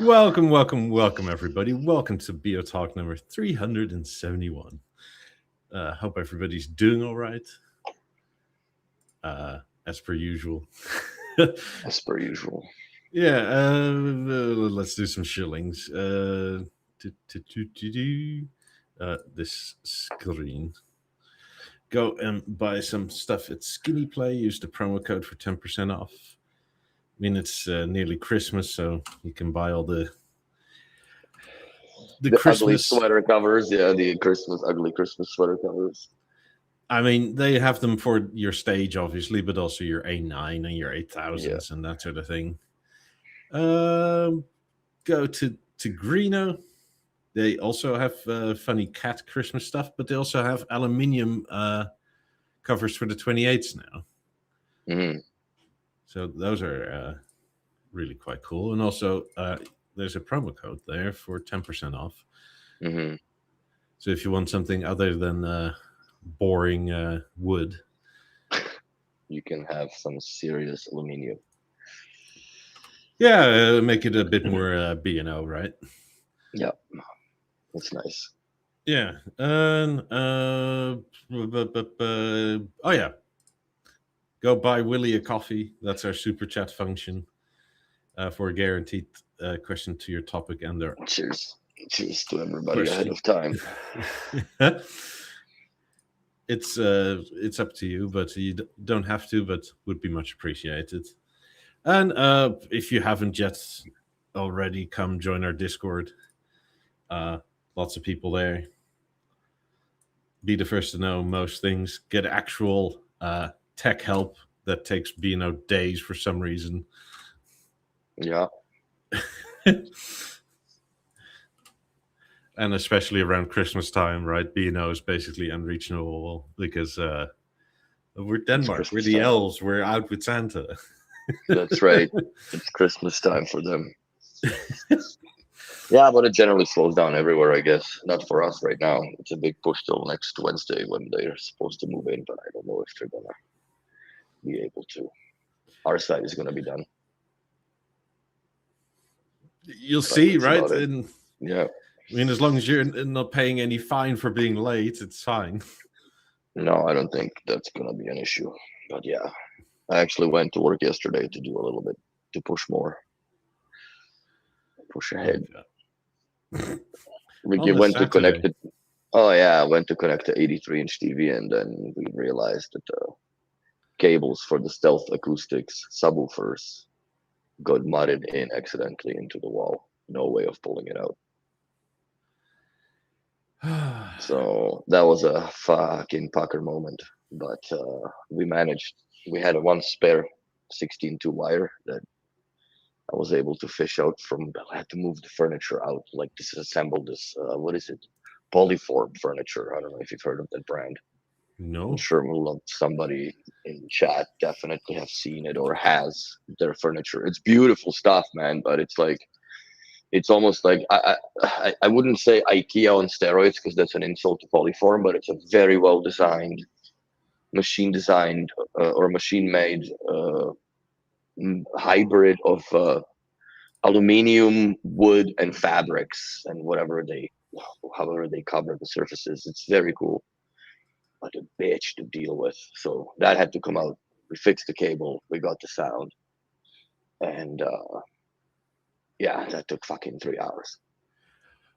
Welcome, everybody. Welcome to BeoTalk number 371. Hope everybody's doing all right, as per usual. As per usual. Yeah, let's do some shillings. This screen. Go and buy some stuff at Skinny Play. Use the promo code for 10% off. I mean, it's nearly Christmas, so you can buy all the The ugly Christmas. sweater covers, the ugly Christmas sweater covers. I mean, they have them for your stage, obviously, but also your A9 and your 8000s and that sort of thing. Go to Greeno. They also have funny cat Christmas stuff, but they also have aluminium covers for the 28s now. Mm-hmm. So those are really quite cool. And also, there's a promo code there for 10% off. Mm-hmm. So if you want something other than boring wood, you can have some serious aluminium. Yeah, make it a bit more B&O, right? Yeah, it's nice. Yeah, and oh yeah, go buy Willie a coffee. That's our super chat function for a guaranteed question to your topic and their cheers to everybody ahead of time. It's up to you, but you don't have to, but would be much appreciated. And if you haven't yet already, come join our Discord. Lots of people there. Be the first to know most things. Get actual tech help that takes B&O days for some reason. Yeah. And especially around Christmas time, right? B&O is basically unreachable because we're Denmark. We're the elves. We're out with Santa. That's right. It's Christmas time for them. Yeah, but it generally slows down everywhere, I guess. Not for us right now. It's a big push till next Wednesday when they're supposed to move in, but I don't know if they're going to be able to. Our side is going to be done. You'll see, right? And yeah. I mean, as long as you're not paying any fine for being late, it's fine. No, I don't think that's going to be an issue. But yeah, I actually went to work yesterday to do a little bit, to push more. Push ahead. We went to connect it. Oh yeah, I went to connect the 83-inch TV, and then we realized that the cables for the stealth acoustics subwoofers got mudded in accidentally into the wall. No way of pulling it out. So that was a fucking pucker moment, but we managed. We had one spare 16-2 wire that I was able to fish out from. I had to move the furniture out, like disassemble this. What is it? Polyform furniture. I don't know if you've heard of that brand. No. I'm sure somebody in chat definitely have seen it or has their furniture. It's beautiful stuff, man, but it's like, it's almost like, I wouldn't say IKEA on steroids because that's an insult to Polyform, but it's a very well designed, machine designed or machine made hybrid of aluminium, wood, and fabrics and however they cover the surfaces. It's very cool, but a bitch to deal with. So that had to come out. We fixed the cable. We got the sound, and yeah, that took fucking 3 hours.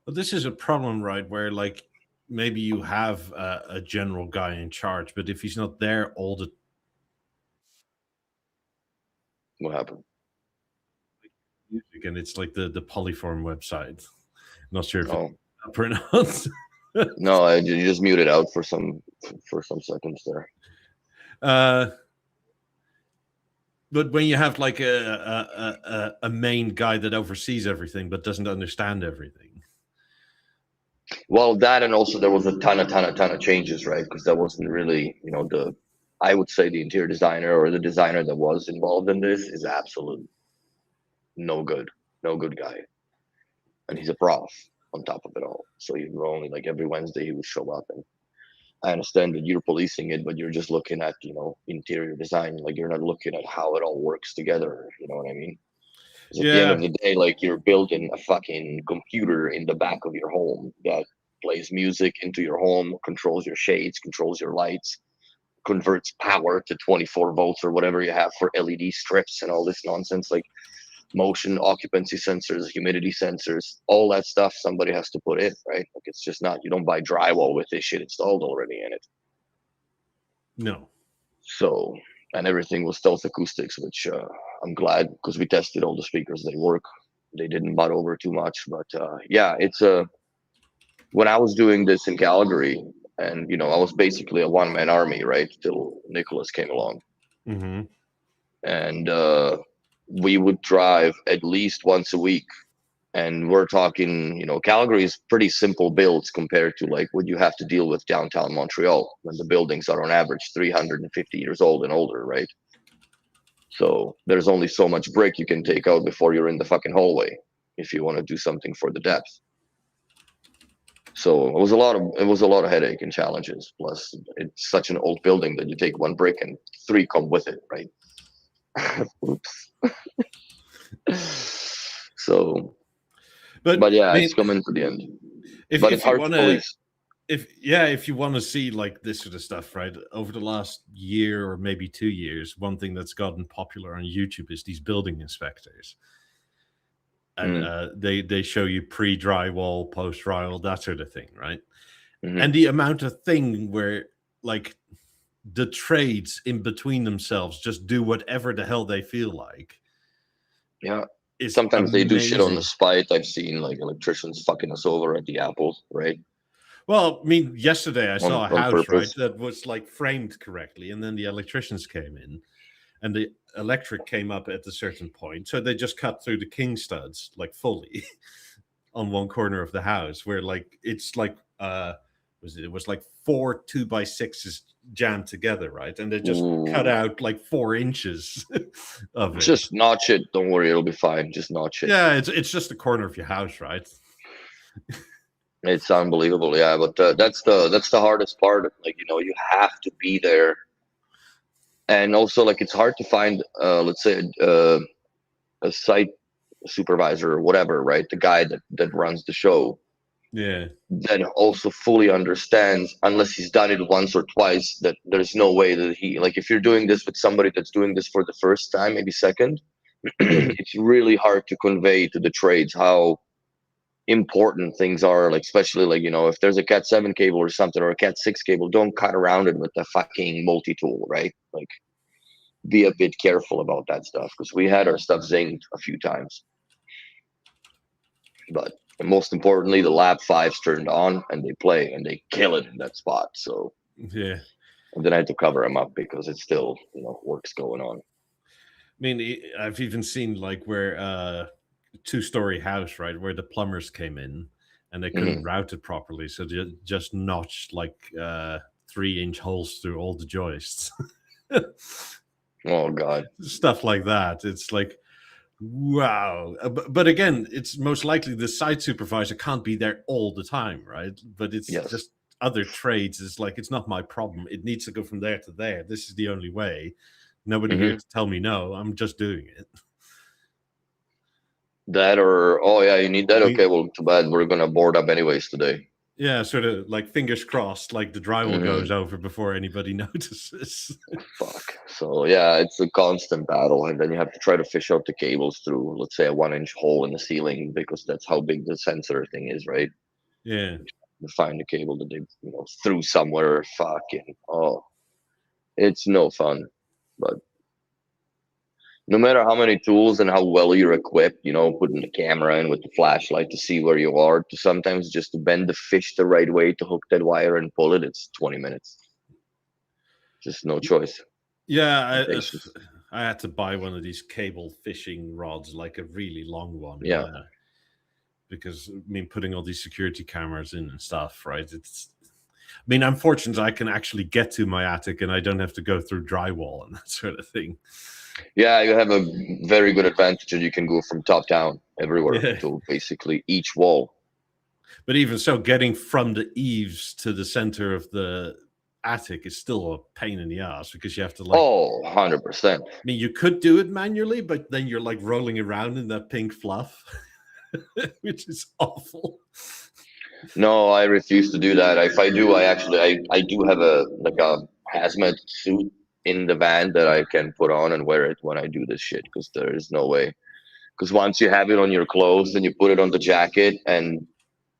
But this is a problem, right? Where like maybe you have a general guy in charge, but if he's not there all the what happened? And it's like the Polyform website. Not sure if it's pronounced. No, you just muted out for some seconds there. But when you have like a main guy that oversees everything but doesn't understand everything. Well, that, and also there was a ton of changes, right? Because that wasn't really, I would say the interior designer or the designer that was involved in this is absolute no good guy, and he's a prof on top of it all. So he only, like, every Wednesday he would show up, and I understand that you're policing it, but you're just looking at, interior design. Like, you're not looking at how it all works together. You know what I mean? 'Cause at the end Yeah. of the day, like, you're building a fucking computer in the back of your home that plays music into your home, controls your shades, controls your lights, converts power to 24 volts or whatever you have for LED strips and all this nonsense, like motion occupancy sensors, humidity sensors, all that stuff somebody has to put in, right? Like, it's just not, you don't buy drywall with this shit installed already in it. No. So, and everything was stealth acoustics, which I'm glad, because we tested all the speakers. They work. They didn't butt over too much. But yeah, it's when I was doing this in Calgary, and I was basically a one-man army, right? Till Nicholas came along. Mm-hmm. And we would drive at least once a week. And we're talking, Calgary is pretty simple builds compared to like what you have to deal with downtown Montreal, when the buildings are on average 350 years old and older, right? So there's only so much brick you can take out before you're in the fucking hallway if you want to do something for the depth. So it was a lot of headache and challenges. Plus, it's such an old building that you take one brick and three come with it, right? Oops. So, but yeah, I mean, it's coming to the end. If But it's you hard want to to, police. if you want to see like this sort of stuff, right? Over the last year or maybe 2 years, one thing that's gotten popular on YouTube is these building inspectors, and they show you pre-drywall, post-drywall, that sort of thing, right? Mhm. And the amount of thing where like the trades in between themselves just do whatever the hell they feel like. Yeah. Is Sometimes they do shit on the amazing. spite. I've seen like electricians fucking us over at the Apple, right? Well, I mean, yesterday I saw a On house, right, purpose. that was like framed correctly, and then the electricians came in, and the electric came up at a certain point, so they just cut through the king studs like fully on one corner of the house, where like it's like it was like 4 2x6s jammed together, right, and they just cut Ooh. out like 4 inches of it. Just notch it. Don't worry, it'll be fine. Just notch it. Yeah, it's just the corner of your house, right? It's unbelievable, yeah. But that's the hardest part. Like, you have to be there, and also like it's hard to find, let's say, a site supervisor or whatever, right? The guy that runs the show, Yeah. that also fully understands, unless he's done it once or twice, that there's no way that he, like, if you're doing this with somebody that's doing this for the first time, maybe second, it's really hard to convey to the trades how important things are, like, especially like, if there's a cat 7 cable or something, or a cat 6 cable, don't cut around it with the fucking multi-tool, right? Like, be a bit careful about that stuff, because we had our stuff zinged a few times. But most importantly, the lab 5's turned on and they play and they kill it in that spot. So Yeah. and then I had to cover them up because it's still, work's going on. I mean, I've even seen like where 2-story house, right, where the plumbers came in and they couldn't route it properly, so they just notched like 3-inch holes through all the joists. Oh God. Stuff like that. It's like, wow. But again, it's most likely the site supervisor can't be there all the time, right? But it's Yes. just other trades. It's like, it's not my problem. It needs to go from there to there. This is the only way. Nobody here to tell me no. I'm just doing it. That, or, oh yeah, you need that? Okay, well, too bad. We're gonna board up anyways today. Yeah, sort of like fingers crossed, like the drywall goes over before anybody notices. Fuck. So yeah, it's a constant battle, and then you have to try to fish out the cables through, let's say, a 1-inch hole in the ceiling, because that's how big the sensor thing is, right? Yeah. To find the cable that they, threw somewhere. Fucking, it's no fun. But no matter how many tools and how well you're equipped, putting the camera in with the flashlight to see where you are, to sometimes just to bend the fish the right way to hook that wire and pull it, it's 20 minutes. Just no choice. Yeah, I had to buy one of these cable fishing rods, like a really long one. Yeah. Because, I mean, putting all these security cameras in and stuff, right? I'm fortunate I can actually get to my attic and I don't have to go through drywall and that sort of thing. Yeah, you have a very good advantage that you can go from top down everywhere to basically each wall. But even so, getting from the eaves to the center of the attic is still a pain in the ass because you have to like. Oh, 100%. I mean, you could do it manually, but then you're like rolling around in that pink fluff, which is awful. No, I refuse to do that. If I do, I do have a hazmat suit in the van that I can put on and wear it when I do this shit, because there is no way. Because once you have it on your clothes, then you put it on the jacket, and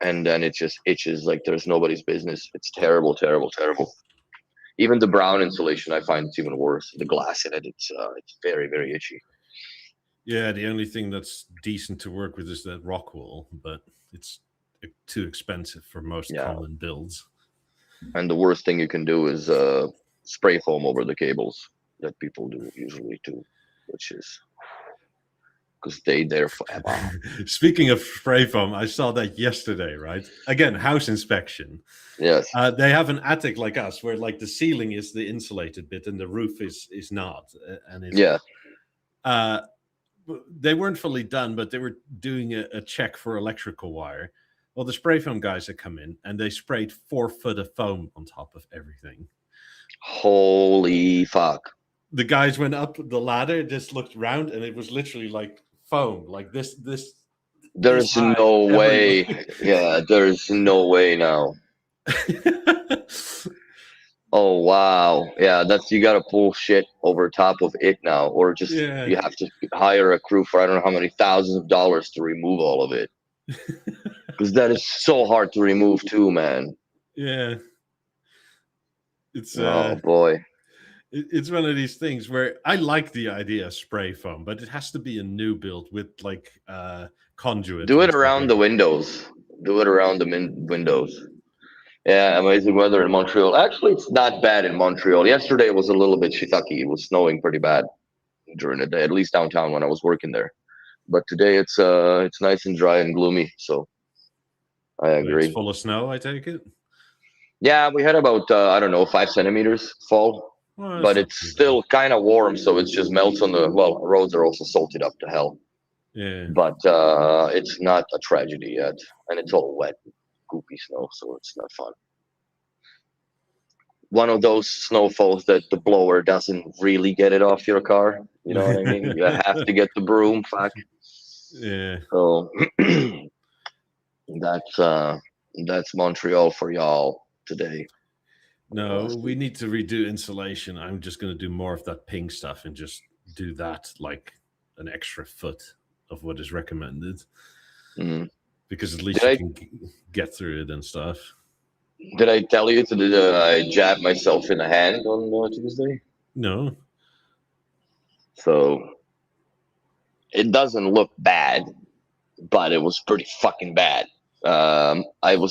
then it just itches like there's nobody's business. It's terrible, terrible, terrible. Even the brown insulation, I find it's even worse. The glass in it, it's very, very itchy. Yeah, the only thing that's decent to work with is that rock wool, but it's too expensive for most common builds. And the worst thing you can do is spray foam over the cables that people do usually too, which is because they're forever. Speaking of spray foam, I saw that yesterday, right? Again, house inspection. Yes. They have an attic like us where like the ceiling is the insulated bit and the roof is not. And it's, they weren't fully done, but they were doing a check for electrical wire. Well, the spray foam guys had come in and they sprayed 4 foot of foam on top of everything. Holy fuck. The guys went up the ladder, just looked around, and it was literally like foam, like this. There's no way. Yeah, there's no way now. Oh wow, yeah, you got to pull shit over top of it now, or just you have to hire a crew for I don't know how many thousands of dollars to remove all of it, because that is so hard to remove too, man. Yeah, it's oh boy. It's one of these things where I like the idea of spray foam, but it has to be a new build with like conduit. Do it around the windows. Do it around the windows. Yeah, amazing weather in Montreal. Actually, it's not bad in Montreal. Yesterday it was a little bit shitty. It was snowing pretty bad during the day, at least downtown when I was working there. But today it's nice and dry and gloomy. So I agree. It's full of snow, I take it. Yeah, we had about I don't know 5 centimeters fall. Well, but it's still kind of warm, so it just melts on the roads are also salted up to hell. Yeah. But it's not a tragedy yet, and it's all wet, goopy snow, so it's not fun. One of those snowfalls that the blower doesn't really get it off your car. You know what I mean? You have to get the broom. Fuck. Yeah. So that's Montreal for y'all today. No, we need to redo insulation. I'm just going to do more of that pink stuff and just do that like an extra foot of what is recommended. Mm-hmm. Because at least you can get through it and stuff. Did I tell you I jabbed myself in the hand on Tuesday? No. So it doesn't look bad, but it was pretty fucking bad. I've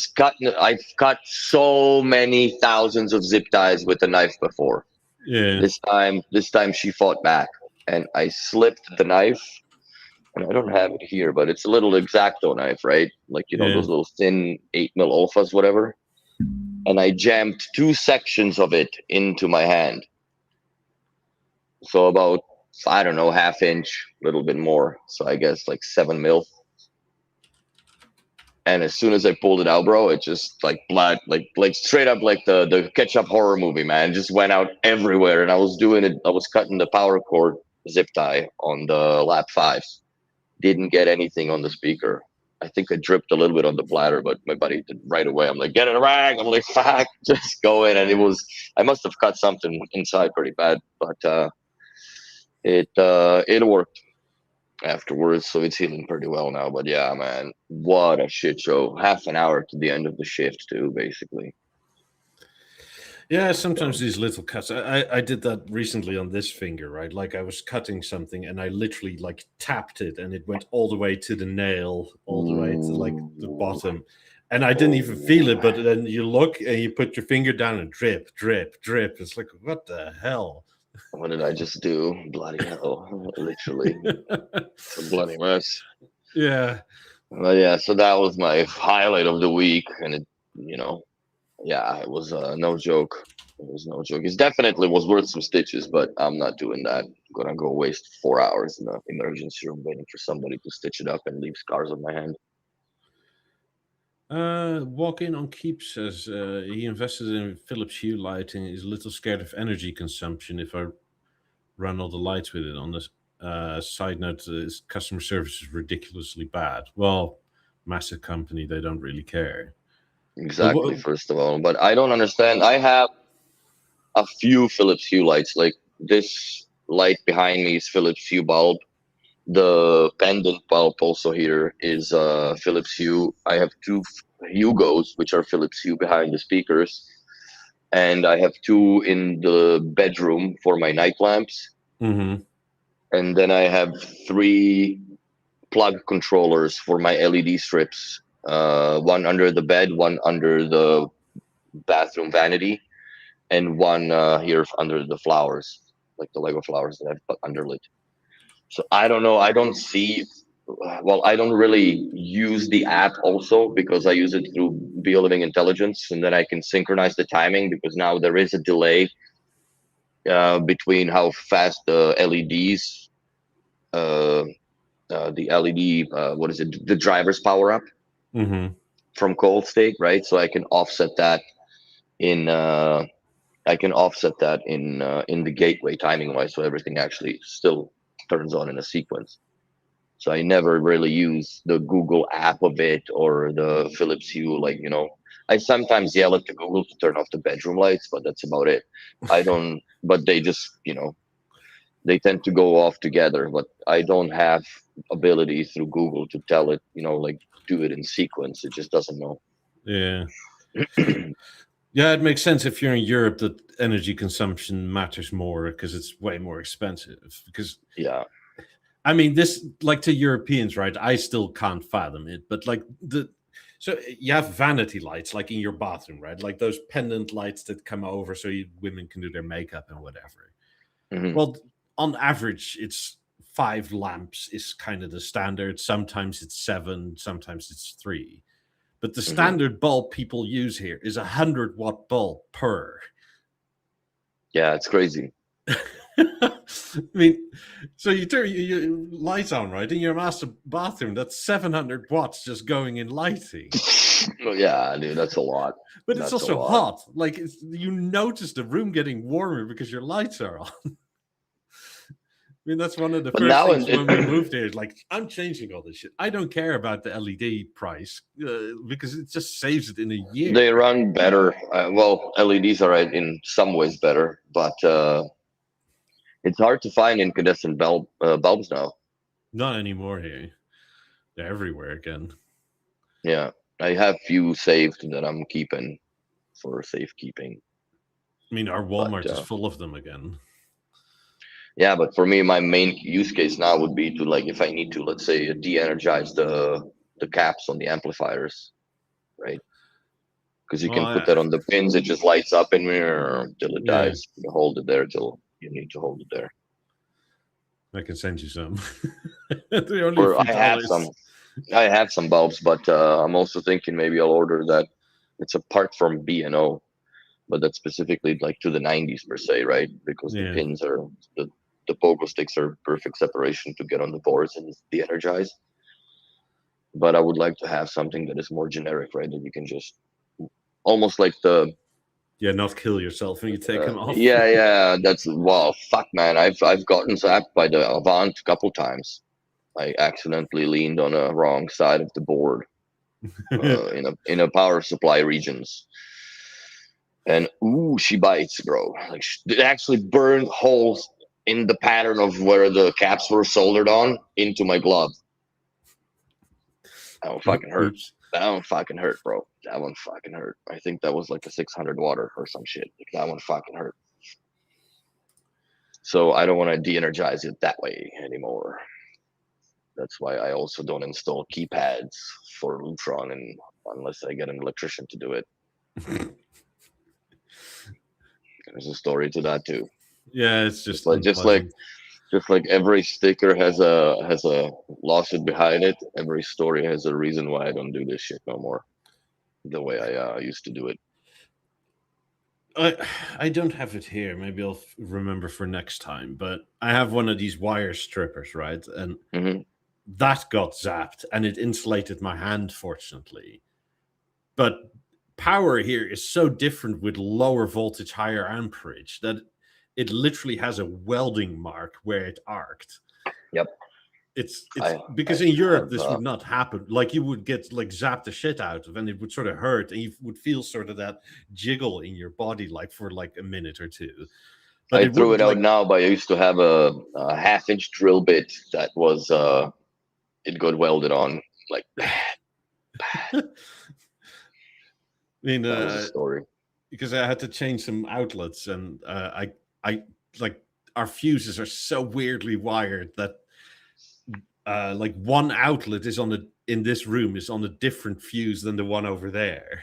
cut so many thousands of zip ties with a knife before. Yeah. This time she fought back, and I slipped the knife, and I don't have it here, but it's a little X-Acto knife, right? Like those little thin 8mm Olufas, whatever. And I jammed 2 sections of it into my hand. So about I don't know, ½ inch, a little bit more. So I guess like 7mm. And as soon as I pulled it out, bro, it just like blood, like straight up like the ketchup horror movie, man. It just went out everywhere. And I was cutting the power cord zip tie on the lap 5. Didn't get anything on the speaker. I think I dripped a little bit on the bladder, but my buddy did right away. I'm like, get in a rag. I'm like, fuck, just go in. And I must have cut something inside pretty bad, but it worked afterwards, so it's healing pretty well now. But yeah, man, what a shit show. Half an hour to the end of the shift too, basically. Yeah, sometimes these little cuts. I did that recently on this finger, right? Like I was cutting something and I literally like tapped it and it went all the way to the nail, all the way to like the bottom. And I didn't even feel it, but then you look and you put your finger down and drip, drip, drip. It's like, what the hell? What did I just do? Bloody hell. Literally. It's a bloody mess. Yeah. But yeah, so that was my highlight of the week. And it, yeah, it was no joke. It was no joke. It definitely was worth some stitches, but I'm not doing that. I'm going to go waste 4 hours in the emergency room waiting for somebody to stitch it up and leave scars on my hand. Walk in on Keep says he invested in Philips Hue lighting. Is a little scared of energy consumption if I run all the lights with it. On this side note, customer service is ridiculously bad. Well, massive company, they don't really care. Exactly, first of all. But I don't understand. I have a few Philips Hue lights. Like this light behind me is Philips Hue bulb. The pendant bulb also here is Philips Hue. I have two Hugos, which are Philips Hue behind the speakers. And I have two in the bedroom for my night lamps. Mm-hmm. And then I have three plug controllers for my LED strips. One under the bed, one under the bathroom vanity, and one here under the flowers, like the Lego flowers that I've put underlit. So I don't know. I don't see. Well, I don't really use the app also because I use it through BeoLiving Intelligence, and then I can synchronize the timing because now there is a delay between how fast the LEDs, the LED, what is it, the drivers power up Mm-hmm. from cold state, right? So I can offset that in in the gateway timing wise, so everything actually still turns on in a sequence. So I never really use the Google app of it or the Philips Hue. Like, I sometimes yell at the Google to turn off the bedroom lights, but that's about it. I don't, but they just, they tend to go off together, but I don't have ability through Google to tell it, like do it in sequence. It just doesn't know. Yeah. Yeah, it makes sense if you're in Europe that energy consumption matters more because it's way more expensive. Because Yeah. I mean, this, like, to Europeans, right? I still can't fathom it, but like so you have vanity lights, like in your bathroom, right? Like those pendant lights that come over so women can do their makeup and whatever. Mhm. Well, on average, it's 5 lamps is kind of the standard. Sometimes it's 7, sometimes it's 3. But the standard bulb people use here is 100-watt bulb per. Yeah, it's crazy. I mean, so you turn your lights on, right? In your master bathroom, that's 700 watts just going in lighting. Yeah, dude, that's a lot. But it's That's a also lot. hot. Like, you notice the room getting warmer because your lights are on. I mean, that's one of the But first now things when we moved here. Like, I'm changing all this shit. I don't care about the LED price because it just saves it in a year. they run better. Well, LEDs are in some ways better, but it's hard to find incandescent bulbs now. Not anymore here. They're everywhere again. Yeah, I have few saved that I'm keeping for safekeeping. I mean, our Walmart But is full of them again. yeah, but for me, my main use case now would be to, like, if I need to, let's say, de-energize the caps on the amplifiers, right? Because you can put that on the pins, it just lights up in there till it dies. You hold it there till you need to hold it there. I can send you some. They're only Or a few I have some bulbs, but I'm also thinking maybe I'll order that. It's a part from B&O, but that's specifically like to the 90s per se, right? Because the pins are the pogo sticks are perfect separation to get on the boards and de-energize. But I would like to have something that is more generic, right? That you can just almost like the not kill yourself when you take them off. Yeah. That's, wow, fuck, man. I've gotten zapped by the Avant a couple times. I accidentally leaned on a wrong side of the board in a power supply regions, and ooh, she bites, bro. Like, it actually burned holes in the pattern of where the caps were soldered on into my glove. That one fucking hurt. That one fucking hurt, bro. That one fucking hurt. I think that was like a 600 water or some shit. Like, that one fucking hurt. So I don't want to de-energize it that way anymore. That's why I also don't install keypads for Lutron, and unless I get an electrician to do it. There's a story to that too. Yeah, it's just like every sticker has a lawsuit behind it. Every story has a reason why I don't do this shit no more, the way I used to do it. I don't have it here. Maybe I'll remember for next time. But I have one of these wire strippers, right? And that got zapped, and it insulated my hand, fortunately. But power here is so different with lower voltage, higher amperage that it literally has a welding mark where it arced. Yep. It's I because in Europe have, this would not happen. Like you would get like zapped the shit out of, and it would sort of hurt, and you would feel sort of that jiggle in your body, like for like a minute or two. But I it threw wouldn't it out like now, but I used to have a half-inch drill bit that was it got welded on like bad. I mean, That was a story. because I had to change some outlets, and I like our fuses are so weirdly wired that like one outlet is on a in this room is on a different fuse than the one over there.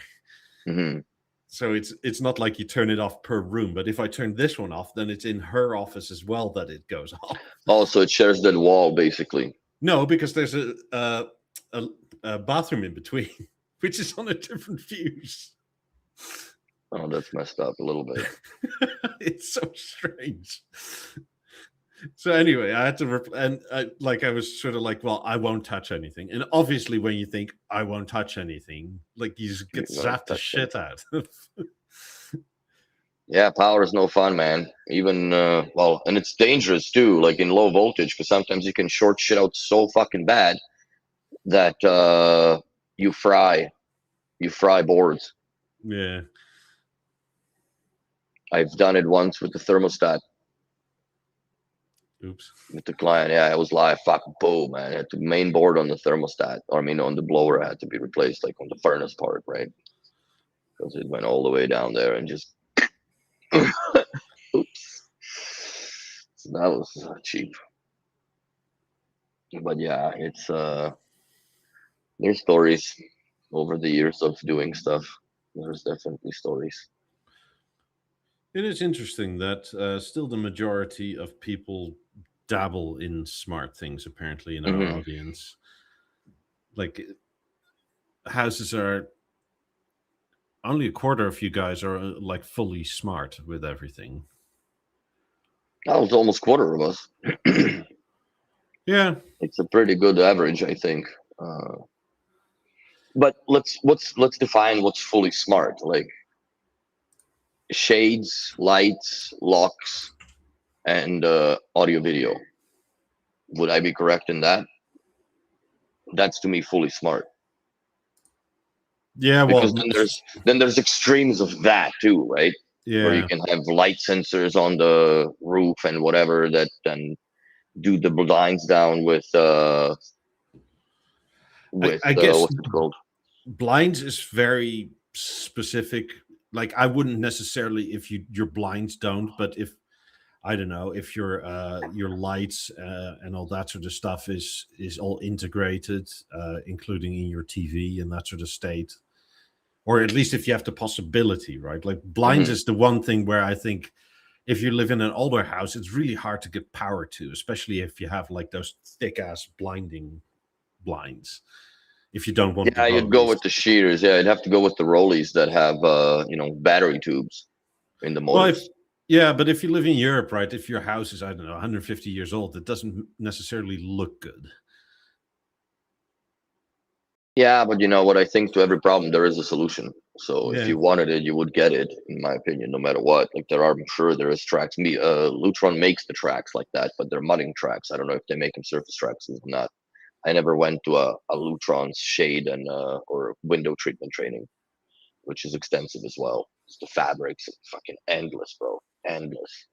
Hmm. So it's not like you turn it off per room, but if I turn this one off, then it's in her office as well that it goes off. Also, it shares that wall basically. No, because there's a bathroom in between, which is on a different fuse. Oh, that's messed up a little bit. It's so strange. So anyway, I had to, and I was sort of like, well, I won't touch anything. And obviously, when you think I won't touch anything, like you just get You're gonna zapped the touch shit out. Yeah, power is no fun, man. Even well, and it's dangerous too, like in low voltage, because sometimes you can short shit out so fucking bad that you fry boards. Yeah. I've done it once with the thermostat Oops. with the client. Yeah, it was live. Fuck, boom, man. I had the main board on the thermostat, or I mean, on the blower, had to be replaced, like on the furnace part, right? Because it went all the way down there and just. Oops. So that was cheap. But yeah, it's there's stories over the years of doing stuff. There's definitely stories. It is interesting that still the majority of people dabble in smart things, apparently, in our Hmm. audience. Like, houses are only a quarter of you guys are like fully smart with everything. That was almost quarter of us. Yeah. It's a pretty good average, I think. But let's define what's fully smart. Like shades, lights, locks, and audio video. Would I be correct in that? That's to me fully smart. Yeah. Because Well, then there's extremes of that too, right? Where you yeah. can have light sensors on the roof and whatever that then do the blinds down with I guess what's it called? blinds is very specific. Like, I wouldn't necessarily if your blinds don't, but if I don't know if your lights and all that sort of stuff is all integrated, including in your TV and that sort of state, or at least if you have the possibility, right? Like blinds Hmm. is the one thing where I think if you live in an older house, it's really hard to get power to, especially if you have like those thick ass blinding blinds. If you don't want the Yeah, you'd go rollies. with the sheeters. Yeah, you'd have to go with the rollies that have battery tubes in the Well, motors. yeah, but if you live in Europe, right, if your house is, I don't know, 150 years old, it doesn't necessarily look good. Yeah, but you know what? I think to every problem there is a solution. So if Yeah. you wanted it, you would get it, in my opinion, no matter what. Like there are, I'm sure there is tracks. Lutron makes the tracks like that, but they're mudding tracks. I don't know if they make them surface tracks or not. I never went to a Lutron's shade and or window treatment training, which is extensive as well. It's the fabrics, fucking endless, bro, endless.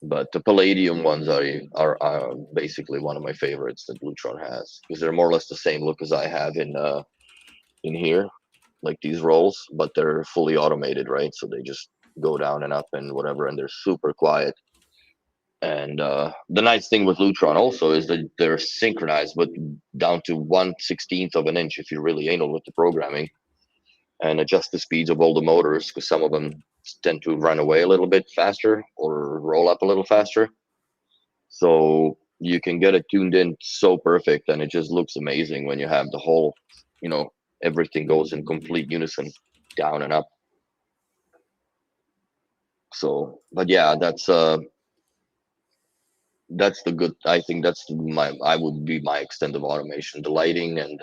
But the Palladium ones are basically one of my favorites that Lutron has because they're more or less the same look as I have in here, like these rolls, but they're fully automated, right? So they just go down and up and whatever, and they're super quiet. And the nice thing with Lutron also is that they're synchronized, but down to 1/16 of an inch if you're really anal with the programming, and adjust the speeds of all the motors because some of them tend to run away a little bit faster or roll up a little faster. So you can get it tuned in so perfect, and it just looks amazing when you have the whole, you know, everything goes in complete unison, down and up. So, but yeah, that's the good. I think that's my. I would be my extent of automation, the lighting and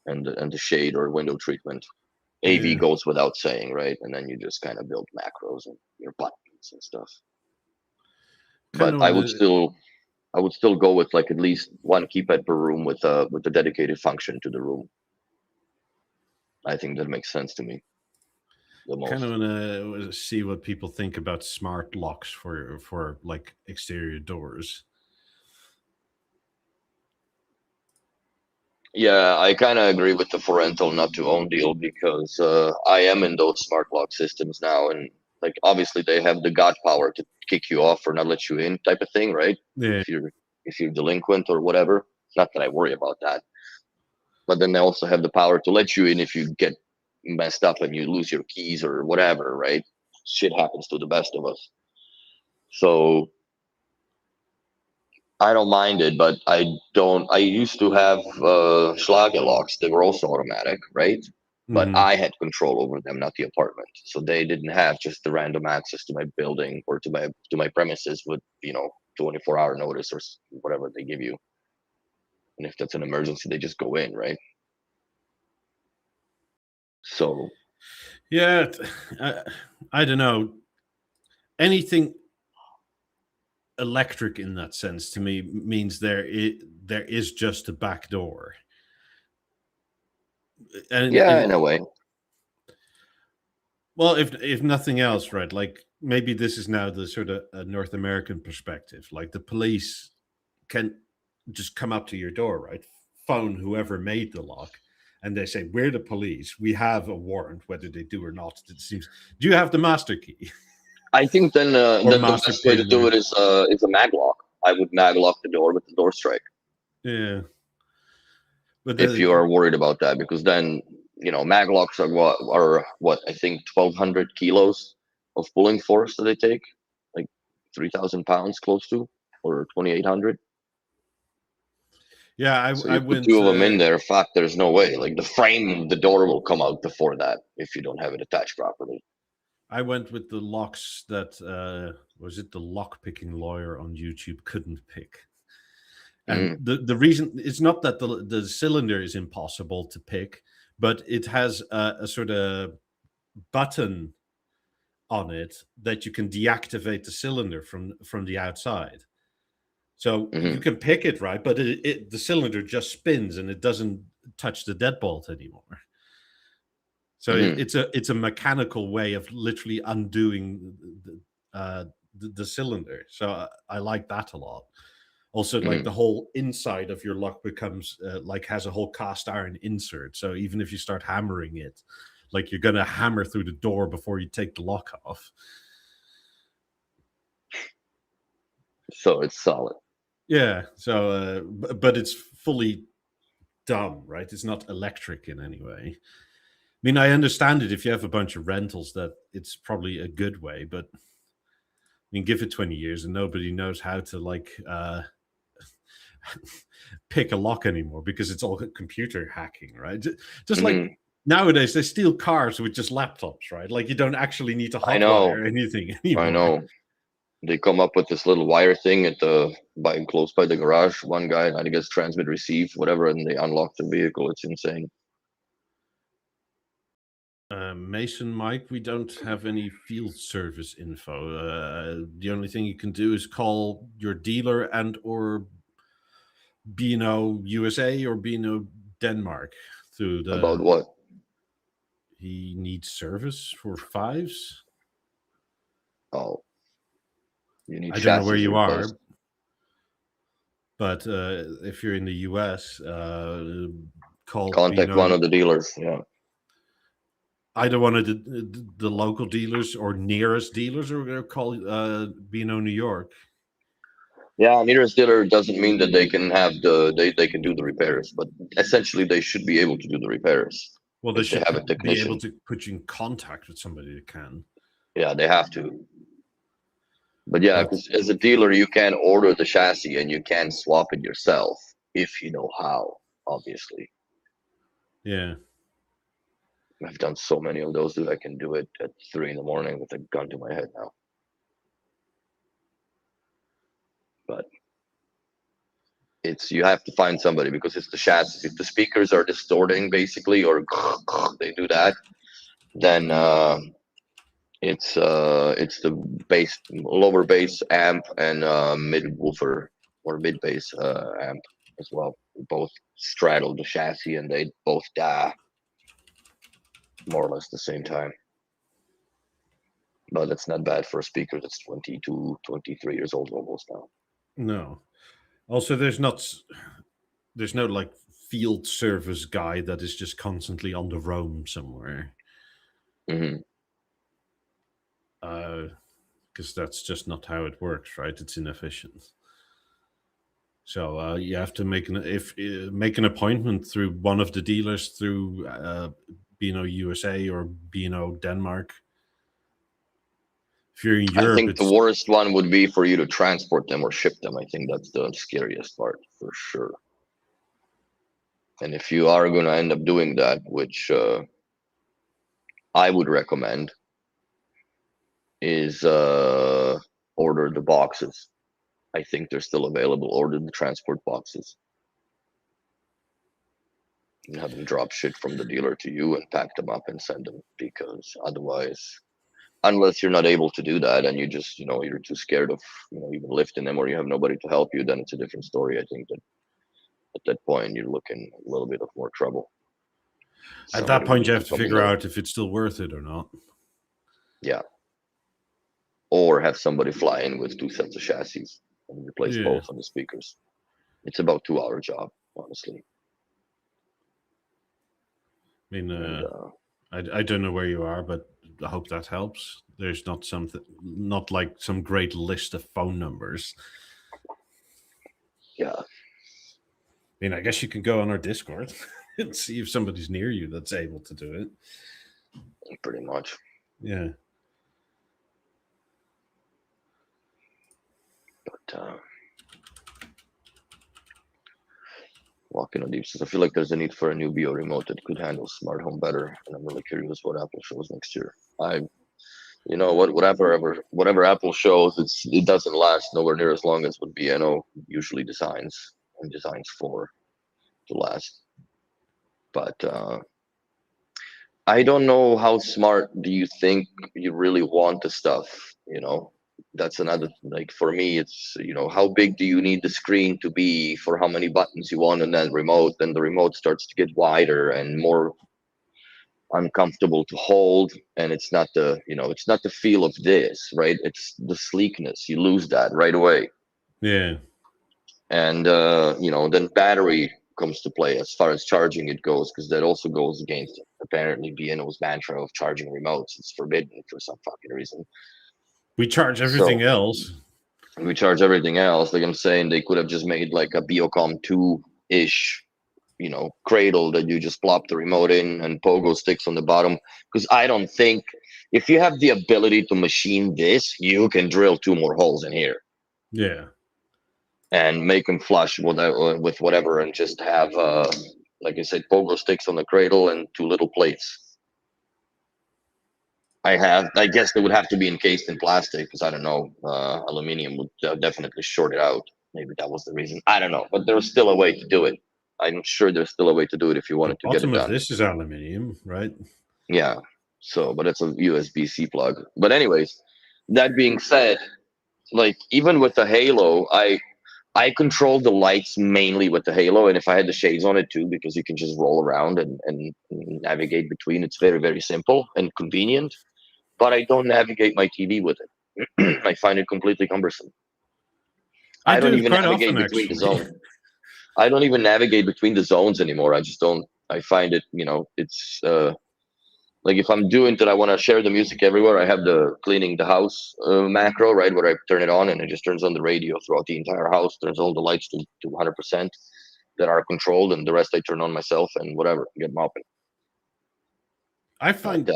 and the shade or window treatment. AV Yeah. goes without saying, right? And then you just kind of build macros and your buttons and stuff. Kind But of want to. I would still go with like at least one keypad per room with a dedicated function to the room. I think that makes sense to me the Kind most. of want to see what people think about smart locks for like exterior doors. Yeah, I kind of agree with the for rental not to own deal because I am in those smart lock systems now, and like obviously they have the god power to kick you off or not let you in type of thing, right? Yeah. If you're delinquent or whatever. Not that I worry about that, but then they also have the power to let you in if you get messed up and you lose your keys or whatever, right? Shit happens to the best of us. So I don't mind it, but I don't. I used to have Schlager locks. They were also automatic, right? But Hmm. I had control over them, not the apartment. So they didn't have just the random access to my building or to my premises with 24-hour notice or whatever they give you. And if that's an emergency, they just go in, right? So Yeah. I, I don't know. Anything electric in that sense to me means there is just a back door. And yeah, in a way. well, if nothing else, right? Like maybe this is now the sort of North American perspective. Like the police can just come up to your door, right? Phone whoever made the lock, and they say, "We're the police. We have a warrant, whether they do or not." It seems. Do you have the master key I think or then the master best way to pin? do Or it is a mag lock. I would mag lock the door with the door strike. yeah, but If you are worried about that, because then mag locks are what I think 1,200 kilos of pulling force that they take, like 3,000 pounds close to, or 2,800. yeah, So I you put went. two of them in there, fuck, there's no way. Like the frame of the door will come out before that if you don't have it attached properly. I went with the locks that was it the lock picking lawyer on YouTube couldn't pick. And Mm, the reason it's not that the cylinder is impossible to pick, but it has a sort of button on it that you can deactivate the cylinder from the outside. So you hmm can pick it right, but the cylinder just spins and it doesn't touch the deadbolt anymore. So hmm it's a mechanical way of literally undoing the cylinder. So I like that a lot. Also, like hmm the whole inside of your lock becomes like has a whole cast iron insert. So even if you start hammering it, like you're gonna hammer through the door before you take the lock off. So it's solid. Yeah. So, but it's fully dumb, right? It's not electric in any way. I mean, I understand it if you have a bunch of rentals that it's probably a good way, but I mean, give it 20 years and nobody knows how to like pick a lock anymore because it's all computer hacking, right? Just like hmm nowadays, they steal cars with just laptops, right? Like you don't actually need to I know, hotwire anything I anymore. know. They come up with this little wire thing at the by close by the garage. One guy, I guess, transmit, receive, whatever, and they unlock the vehicle. It's insane. Mason Mike, we don't have any field service info. The only thing you can do is call your dealer and or BNO USA or BNO Denmark through About the. what? He needs service for fives. Oh, you need I don't know where chassis you replaced. are, but if you're in the US, call Contact one BNO. of the dealers. Yeah. Either one of the local dealers or nearest dealers, or call BNO New York. Yeah, nearest dealer doesn't mean that they can have they can do the repairs, but essentially they should be able to do the repairs Well, they if they should have a be able technician. to put you in contact with somebody that can. Yeah, they have to. But yeah, But because as a dealer, you can order the chassis and you can swap it yourself if you know how, obviously. yeah, I've done so many of those, dude. I can do it at 3 in the morning with a gun to my head now. But it's you have to find somebody because it's the chassis. If the speakers are distorting basically, or they do that, then it's the bass, lower bass amp, and mid woofer or mid bass amp as well. Both straddle the chassis and they both die more or less the same time. But that's not bad for a speaker that's 22, 23 years old almost now. No. Also, there's no like field service guy that is just constantly on the roam somewhere. Mm-hmm. Because that's just not how it works, right? It's inefficient. So you have to make an appointment through one of the dealers through B&O USA or B&O Denmark. If you're in Europe, I think the worst one would be for you to transport them or ship them. I think that's the scariest part for sure. And if you are going to end up doing that, which I would recommend, is order the boxes. I think they're still available. Order the transport boxes. And have them drop shit from the dealer to you and pack them up and send them, because otherwise, unless you're not able to do that and you just, you're too scared of, even lifting them, or you have nobody to help you, then it's a different story. I think that at that point you're looking a little bit of more trouble. At that point, you have to figure out if it's still worth it or not. Yeah. Or have somebody fly in with 2 sets of chassis and replace both on the speakers. It's about 2-hour job, honestly. I mean, I don't know where you are, but I hope that helps. There's not like some great list of phone numbers. Yeah. I mean, I guess you can go on our Discord and see if somebody's near you that's able to do it. Pretty much. Yeah. But Walking on Deep says, I feel like there's a need for a new Beo remote that could handle smart home better, and I'm really curious what Apple shows next year. Whatever Apple shows, it doesn't last nowhere near as long as what B&O usually designs for to last. But I don't know how smart do you think you really want the stuff, That's another, like, for me, it's, how big do you need the screen to be for how many buttons you want on that remote? Then the remote starts to get wider and more uncomfortable to hold, and it's not the feel of this, right? It's the sleekness. You lose that right away. Yeah. And then battery comes to play as far as charging it goes, because that also goes against apparently B&O's mantra of charging remotes. It's forbidden for some fucking reason. We charge everything else. We charge everything else. Like I'm saying, they could have just made like a Beocom 2-ish, cradle that you just plop the remote in and pogo sticks on the bottom. Because I don't think, if you have the ability to machine this, you can drill 2 more holes in here. Yeah. And make them flush with whatever, and just have, like I said, pogo sticks on the cradle and 2 little plates. I guess they would have to be encased in plastic, because I don't know, aluminum would definitely short it out. Maybe that was the reason. I don't know, but there's still a way to do it. I'm sure there's still a way to do it if you wanted to get it done. The bottom of this is aluminum, right? Yeah. So, but it's a USB-C plug. But anyways, that being said, like, even with the Halo, I control the lights mainly with the Halo, and if I had the shades on it too, because you can just roll around and navigate between. It's very, very simple and convenient. But I don't navigate my TV with it. I find it completely cumbersome. I don't even navigate between the zones. I don't even navigate between the zones anymore. I just don't. I find it, it's like, if I'm doing that, I want to share the music everywhere. I have the cleaning the house macro, right, where I turn it on and it just turns on the radio throughout the entire house. Turns all the lights to 100% that are controlled, and the rest I turn on myself and whatever, get mopping. I find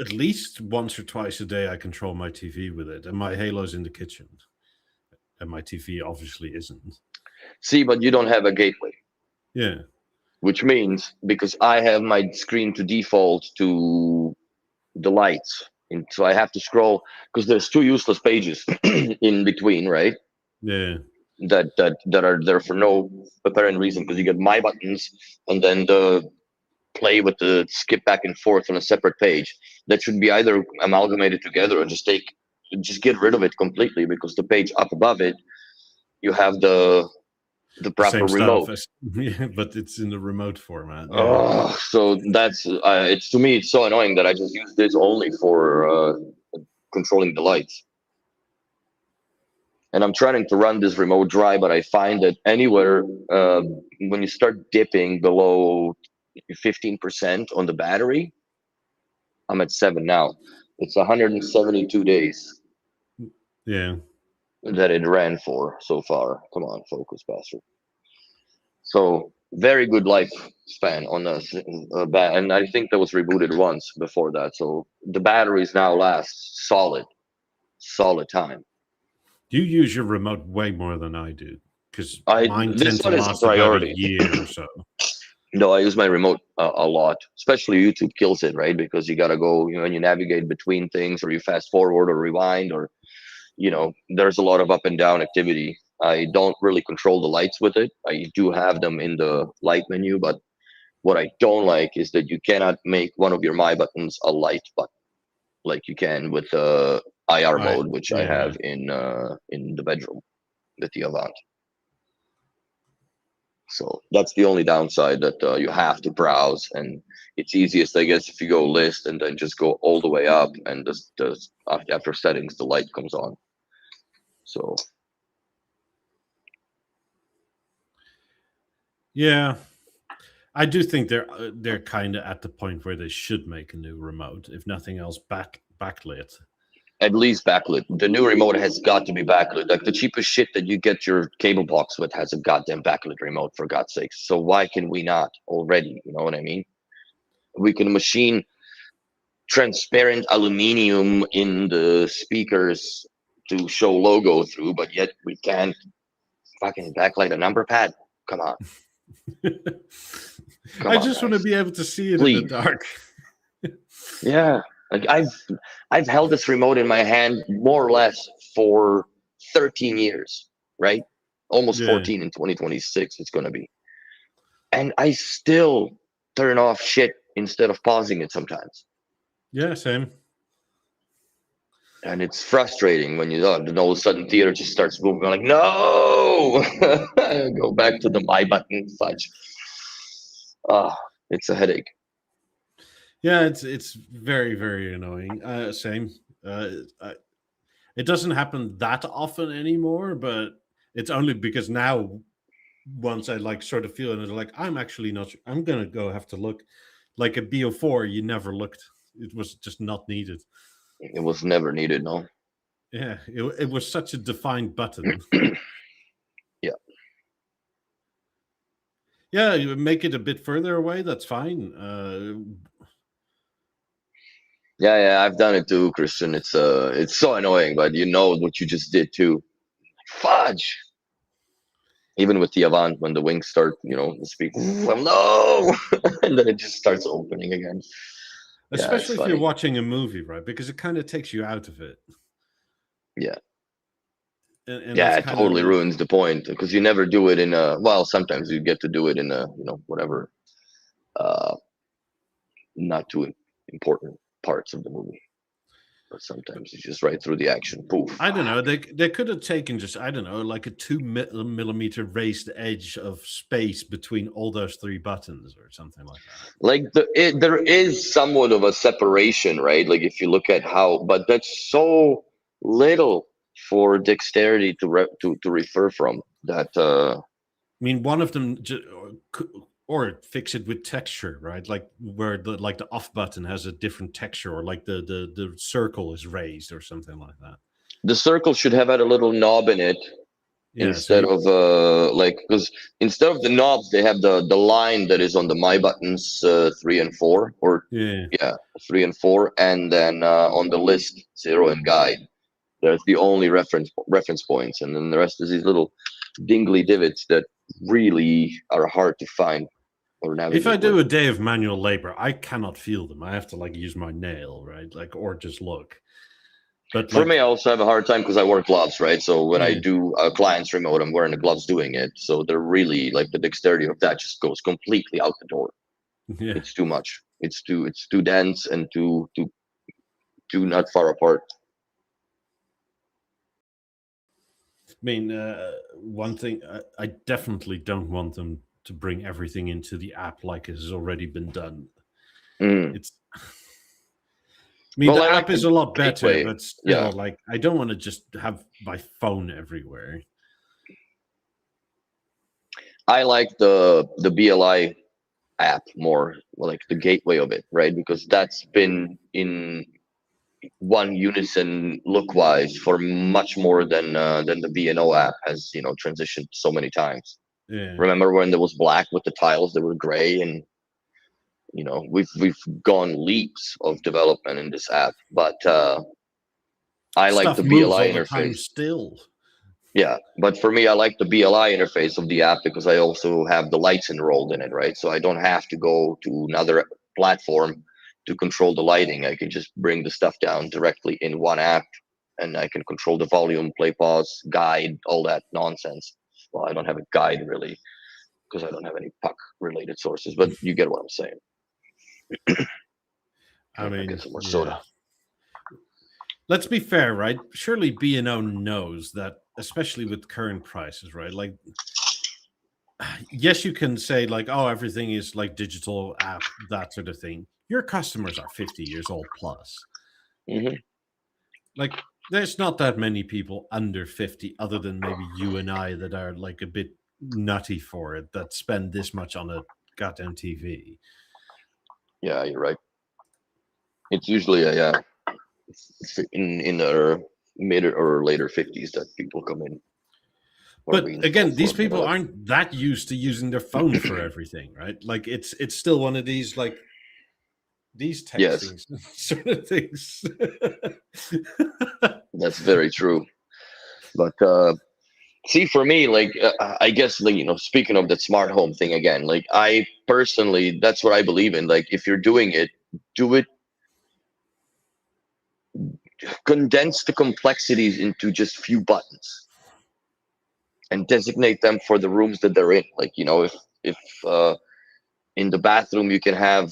at least once or twice a day I control my TV with it, and my Halo's in the kitchen, and my TV obviously isn't. See, but you don't have a gateway. Yeah. Which means, because I have my screen to default to the lights, and so I have to scroll, because there's 2 useless pages in between, right? Yeah. that are there for no apparent reason, because you get my buttons and then the play with the skip back and forth on a separate page. That should be either amalgamated together or just get rid of it completely, because the page up above it, you have the proper Same remote. stuff, yeah, but it's in the remote format. Yeah. So that's it's, to me, it's so annoying that I just use this only for controlling the lights. And I'm trying to run this remote dry, but I find that anywhere when you start dipping below 15% on the battery, I'm at 7 now. It's 172 days Yeah. that it ran for so far. Come on, focus, bastard. So very good lifespan on a and I think that was rebooted once before that. So the batteries now last solid time. You use your remote way more than I do, because mine This tend to one is a last about a priority. year or so. No, I use my remote a lot, especially YouTube kills it, right? Because you got to go, and you navigate between things, or you fast forward or rewind, or, there's a lot of up and down activity. I don't really control the lights with it. I do have them in the light menu, but what I don't like is that you cannot make one of your My buttons a light button like you can with IR mode, which I have in the bedroom with the Avant. So that's the only downside, that you have to browse, and it's easiest, I guess, if you go list and then just go all the way up, and just after settings, the light comes on. So Yeah, I do think they're kind of at the point where they should make a new remote, if nothing else, backlit. at least backlit. The new remote has got to be backlit. Like the cheapest shit that you get your cable box with has a goddamn backlit remote, for God's sakes. So why can we not already? You know what I mean? We can machine transparent aluminium in the speakers to show logo through, but yet we can't fucking backlight a number pad. Come on. I just want to be able to see it in the dark. Yeah, like I've held this remote in my hand more or less for 13 years, right? Almost 14 in 2026 it's going to be. And I still turn off shit instead of pausing it sometimes. Yeah, same. And it's frustrating when you all of a sudden theater just starts moving. I'm like, no, go back to the My button, fudge. It's a headache. Yeah, it's very, very annoying. Same. It doesn't happen that often anymore, but it's only because now, once I sort of feel it, like I'm actually not. I'm gonna go have to look. Like a BO4, you never looked. It was just not needed. It was never needed, no. Yeah, it was such a defined button. Yeah. Yeah, you make it a bit further away. That's fine. Yeah, I've done it too, Christian. It's so annoying, but you know what you just did too. Fudge. Even with the Avant, when the wings start, the speak, no, and then it just starts opening again. Especially if you're watching a movie, right? Because it kind of takes you out of it. Yeah. And it totally ruins the point, because you never do it in a. Well, sometimes you get to do it in a, whatever, not too important parts of the movie. But sometimes it's just right through the action. Poof. I don't know. They could have taken just, I don't know, like a 2 millimeter raised edge of space between all those three buttons or something like that. Like there is somewhat of a separation, right? Like if you look at how, but that's so little for dexterity to refer from that. I mean, one of them or fix it with texture, right? Like where the off button has a different texture, or like the circle is raised or something like that. The circle should have had a little knob in it, instead of because instead of the knobs, they have the line that is on the My buttons 3 and 4, or 3 and 4, and then on the list 0 and guide. There's the only reference points, and then the rest is these little dingly divots that really are hard to find. If I do a day of manual labor, I cannot feel them. I have to use my nail, right? Or just look. But For like, me, I also have a hard time because I wear gloves, right? So when I yeah, do a client's remote, I'm wearing the gloves doing it. So they're really like the dexterity of that just goes completely out the door. yeah. It's too much. It's too dense and too not far apart. I mean, one thing I definitely don't want them to bring everything into the app like it has already been done. Mm. It's, I mean, Well, the I app like is the a lot better, gateway. but Yeah, still, like, I don't want to just have my phone everywhere. I like the BLI app more, like the gateway of it, right? Because that's been in one unison look wise for much more than the BNO app has, transitioned so many times. Yeah, Remember when there was black with the tiles that were gray, and we've gone leaps of development in this app, but I like stuff the moves BLI all the time interface. still. Yeah, but for me, I like the BLI interface of the app because I also have the lights enrolled in it, right? So I don't have to go to another platform to control the lighting. I can just bring the stuff down directly in one app, and I can control the volume, play, pause, guide, all that nonsense. Well, I don't have a guide really because I don't have any puck related sources, but you get what I'm saying. I I'll mean, get some more yeah. soda. Let's be fair, right? Surely B&O knows that, especially with current prices, right? Like, yes, you can say like, oh, everything is like digital app, that sort of thing. Your customers are 50 years old plus. Hmm. Like, there's not that many people under 50, other than maybe you and I, that are like a bit nutty for it, that spend this much on a goddamn TV. Yeah, you're right. It's usually in their mid or later 50s that people come in or we But install again, these for people them. aren't that used to using their phone for everything, right? Like, it's still one of these like these Yes, texting sort of things. that's very true. But see, for me, like I guess, like, speaking of that smart home thing again, like I personally, that's what I believe in. Like if you're doing it, do it, condense the complexities into just few buttons and designate them for the rooms that they're in. Like, if in the bathroom you can have,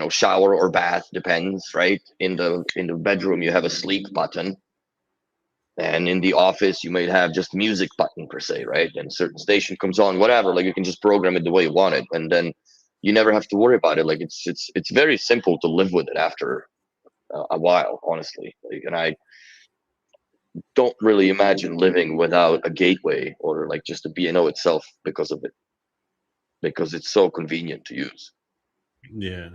shower or bath, depends, right? In the bedroom you have a sleep button, and in the office you might have just music button per se, right? And certain station comes on, whatever, like you can just program it the way you want it, and then you never have to worry about it. Like it's very simple to live with it after a while, honestly. Like, and I don't really imagine living without a gateway or like just a BNO itself because of it, because it's so convenient to use. Yeah.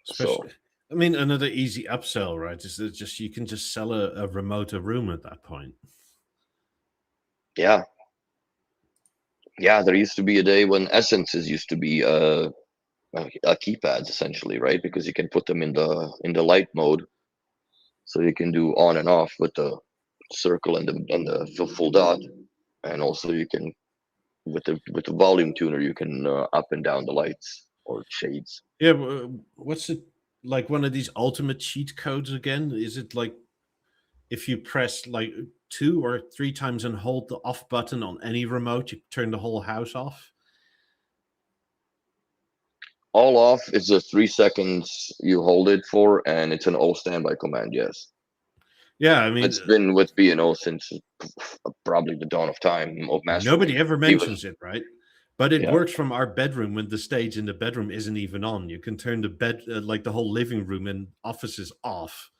So Especially, I mean, another easy upsell, right? Is that just you can just sell a remote a room at that point. yeah, there used to be a day when essences used to be a keypads essentially, right? Because you can put them in the light mode, so you can do on and off with the circle and the full dot, and also you can with the volume tuner you can up and down the lights or shades. Yeah, what's it like? One of these ultimate cheat codes again? Is it like if you press like 2 or 3 times and hold the off button on any remote, you turn the whole house off? All off is the 3 seconds you hold it for, and it's an all standby command. Yes, Yeah, I mean, it's been with BNO since probably the dawn of time of master nobody link. ever Even mentions it, right? But it yeah, works from our bedroom when the stage in the bedroom isn't even on. You can turn the bed, like the whole living room and offices off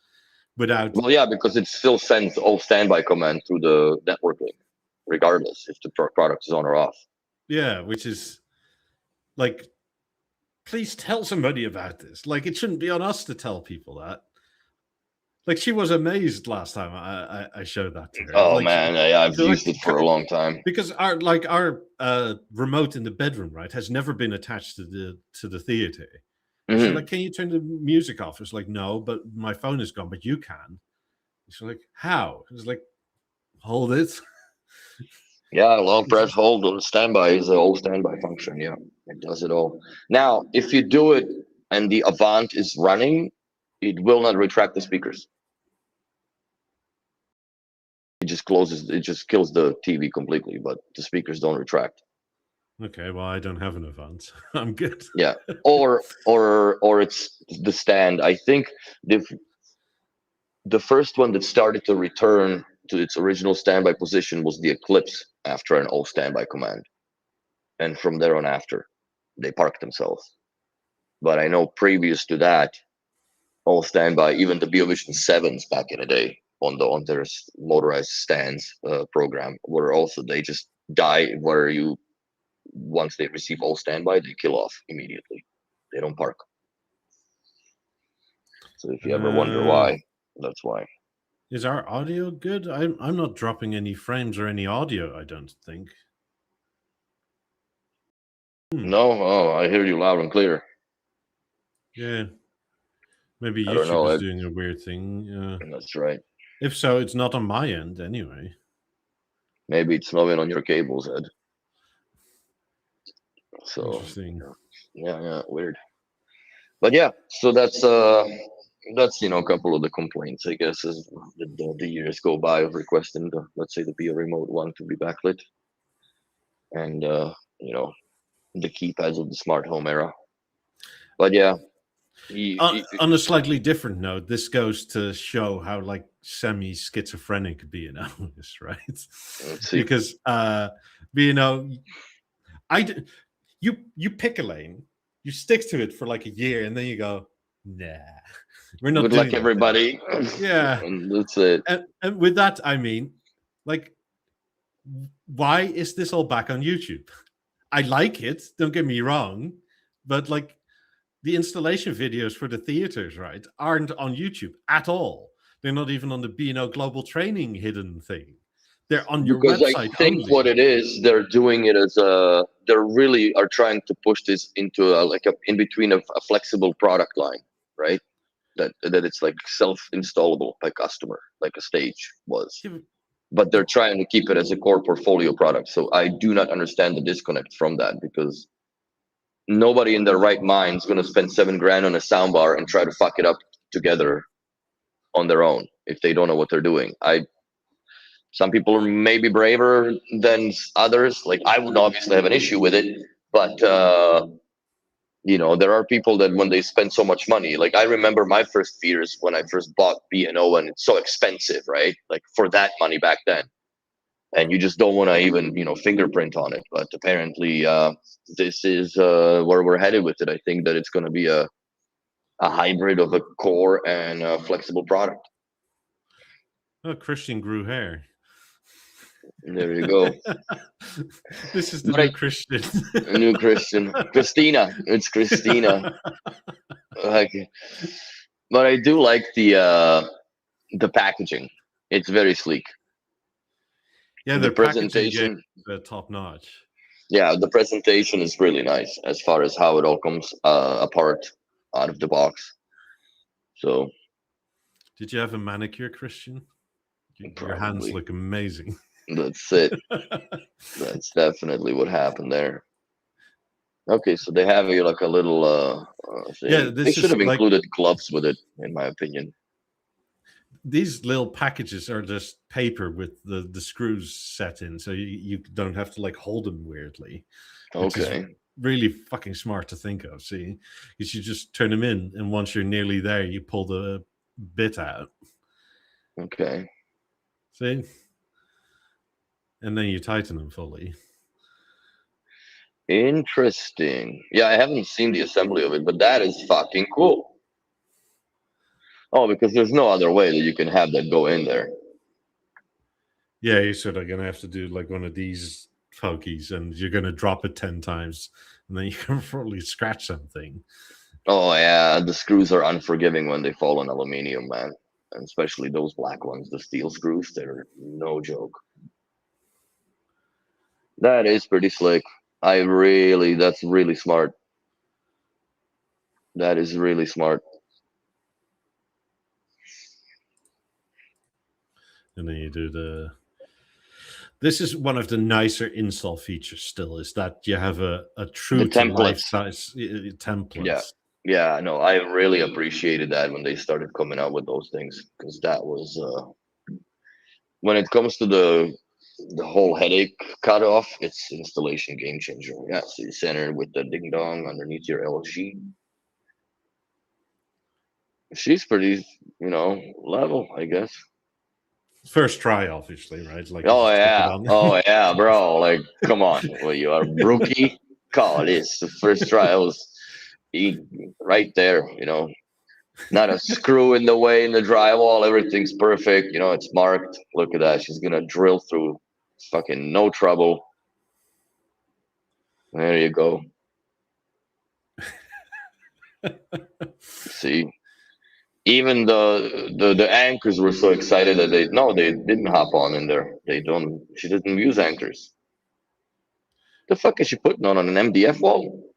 without. well, yeah, because it still sends all standby command through the network link, regardless if the product is on or off. Yeah, which is like, please tell somebody about this. Like, it shouldn't be on us to tell people that. Like, she was amazed last time I showed that to her. Oh Like, man, I've she's like, used it for a long time. because our remote in the bedroom, right, has never been attached to the theater. And she's Hmm. like, "Can you turn the music off?" It's like, "No, but my phone is gone, but you can." She's like, "How?" It's like, "Hold it." Yeah, long press hold on standby is a whole standby function. Yeah, it does it all. Now, if you do it and the Avant is running, it will not retract the speakers. It just closes. It just kills the TV completely, but the speakers don't retract. Okay, well, I don't have an Avant. I'm good. Yeah, or it's the stand. I think the first one that started to return to its original standby position was the Eclipse after an all standby command, and from there on after, they parked themselves. But I know previous to that, all standby, even the BeoVision 7s back in the day on their motorized stands program, were also, they just die where you, once they receive all standby, they kill off immediately. They don't park. So if you ever wonder why, that's why. Is our audio good? I'm not dropping any frames or any audio, I don't think. No? Oh, I hear you loud and clear. Yeah. Maybe I don't know, YouTube is doing a weird thing. That's right. If so, it's not on my end anyway. Maybe it's snowing on your cables, Ed. So Interesting. yeah, weird. But yeah, so that's a couple of the complaints, I guess, as the years go by of requesting the, let's say, the Beo Remote 1 to be backlit, and the keypads of the smart home era. But yeah, on a slightly different note, this goes to show how like semi-schizophrenic B&O is, right? let's see. Because B&O, you pick a lane, you stick to it for like a year, and then you go, nah, we're not Good doing luck, that everybody. Yeah, and that's it. And with that, I mean, like, why is this all back on YouTube? I like it, don't get me wrong, but like the installation videos for the theaters, right, aren't on YouTube at all. They're not even on the B&O Global Training hidden thing. They're on your Because website I think only. what it is, they're doing it as they really are trying to push this into a in between a flexible product line, right? That it's like self-installable by customer, like a stage was. But they're trying to keep it as a core portfolio product. So I do not understand the disconnect from that, because nobody in their right mind is going to spend $7,000 on a soundbar and try to fuck it up together on their own if they don't know what they're doing. Some people are maybe braver than others. Like, I would obviously have an issue with it, but there are people that when they spend so much money, like I remember my first fears when I first bought B&O, and it's so expensive, right? Like for that money back then, and you just don't want to even fingerprint on it. But apparently, this is where we're headed with it. I think that it's going to be a hybrid of a core and a flexible product. Oh, Christian grew hair. There you go. This is the new Christian. New Christian. Christina. It's Christina. But I do like the packaging. It's very sleek. Yeah, the presentation is top notch. Yeah, the presentation is really nice as far as how it all comes apart out of the box. So, did you have a manicure, Christian? Your hands look amazing. That's it. That's definitely what happened there. Okay, so they have you like a little they should have included gloves with it, in my opinion. These little packages are just paper with the screws set in, so you don't have to like hold them weirdly. Okay. Really fucking smart to think of. See, you should just turn them in, and once you're nearly there, you pull the bit out. Okay. See? And then you tighten them fully. Interesting. Yeah, I haven't seen the assembly of it, but that is fucking cool. Oh, because there's no other way that you can have that go in there. Yeah, you're sort of going to have to do like one of these pokies, and you're going to drop it 10 times, and then you can probably scratch something. Oh, yeah. The screws are unforgiving when they fall on aluminium, man. And especially those black ones, the steel screws, they're no joke. That is pretty slick. That's really smart. That is really smart. And then you do this is one of the nicer install features still, is that you have a true to life size template. Yeah. Yeah, no, I really appreciated that when they started coming out with those things, because that was when it comes to the whole headache cutoff, it's installation game changer. Yeah, so you center with the ding dong underneath your LG. She's pretty, level, I guess. First try, obviously, right? Like you Oh just stick it yeah, on. oh yeah, bro. Like, come on, well, you are a rookie. Call this the first try. I was right there. Not a screw in the way in the drywall. Everything's perfect. It's marked. Look at that. She's gonna drill through. Fucking no trouble. There you go. See, even the anchors were so excited that they didn't hop on in there. They don't. She didn't use anchors. The fuck is she putting on an MDF wall?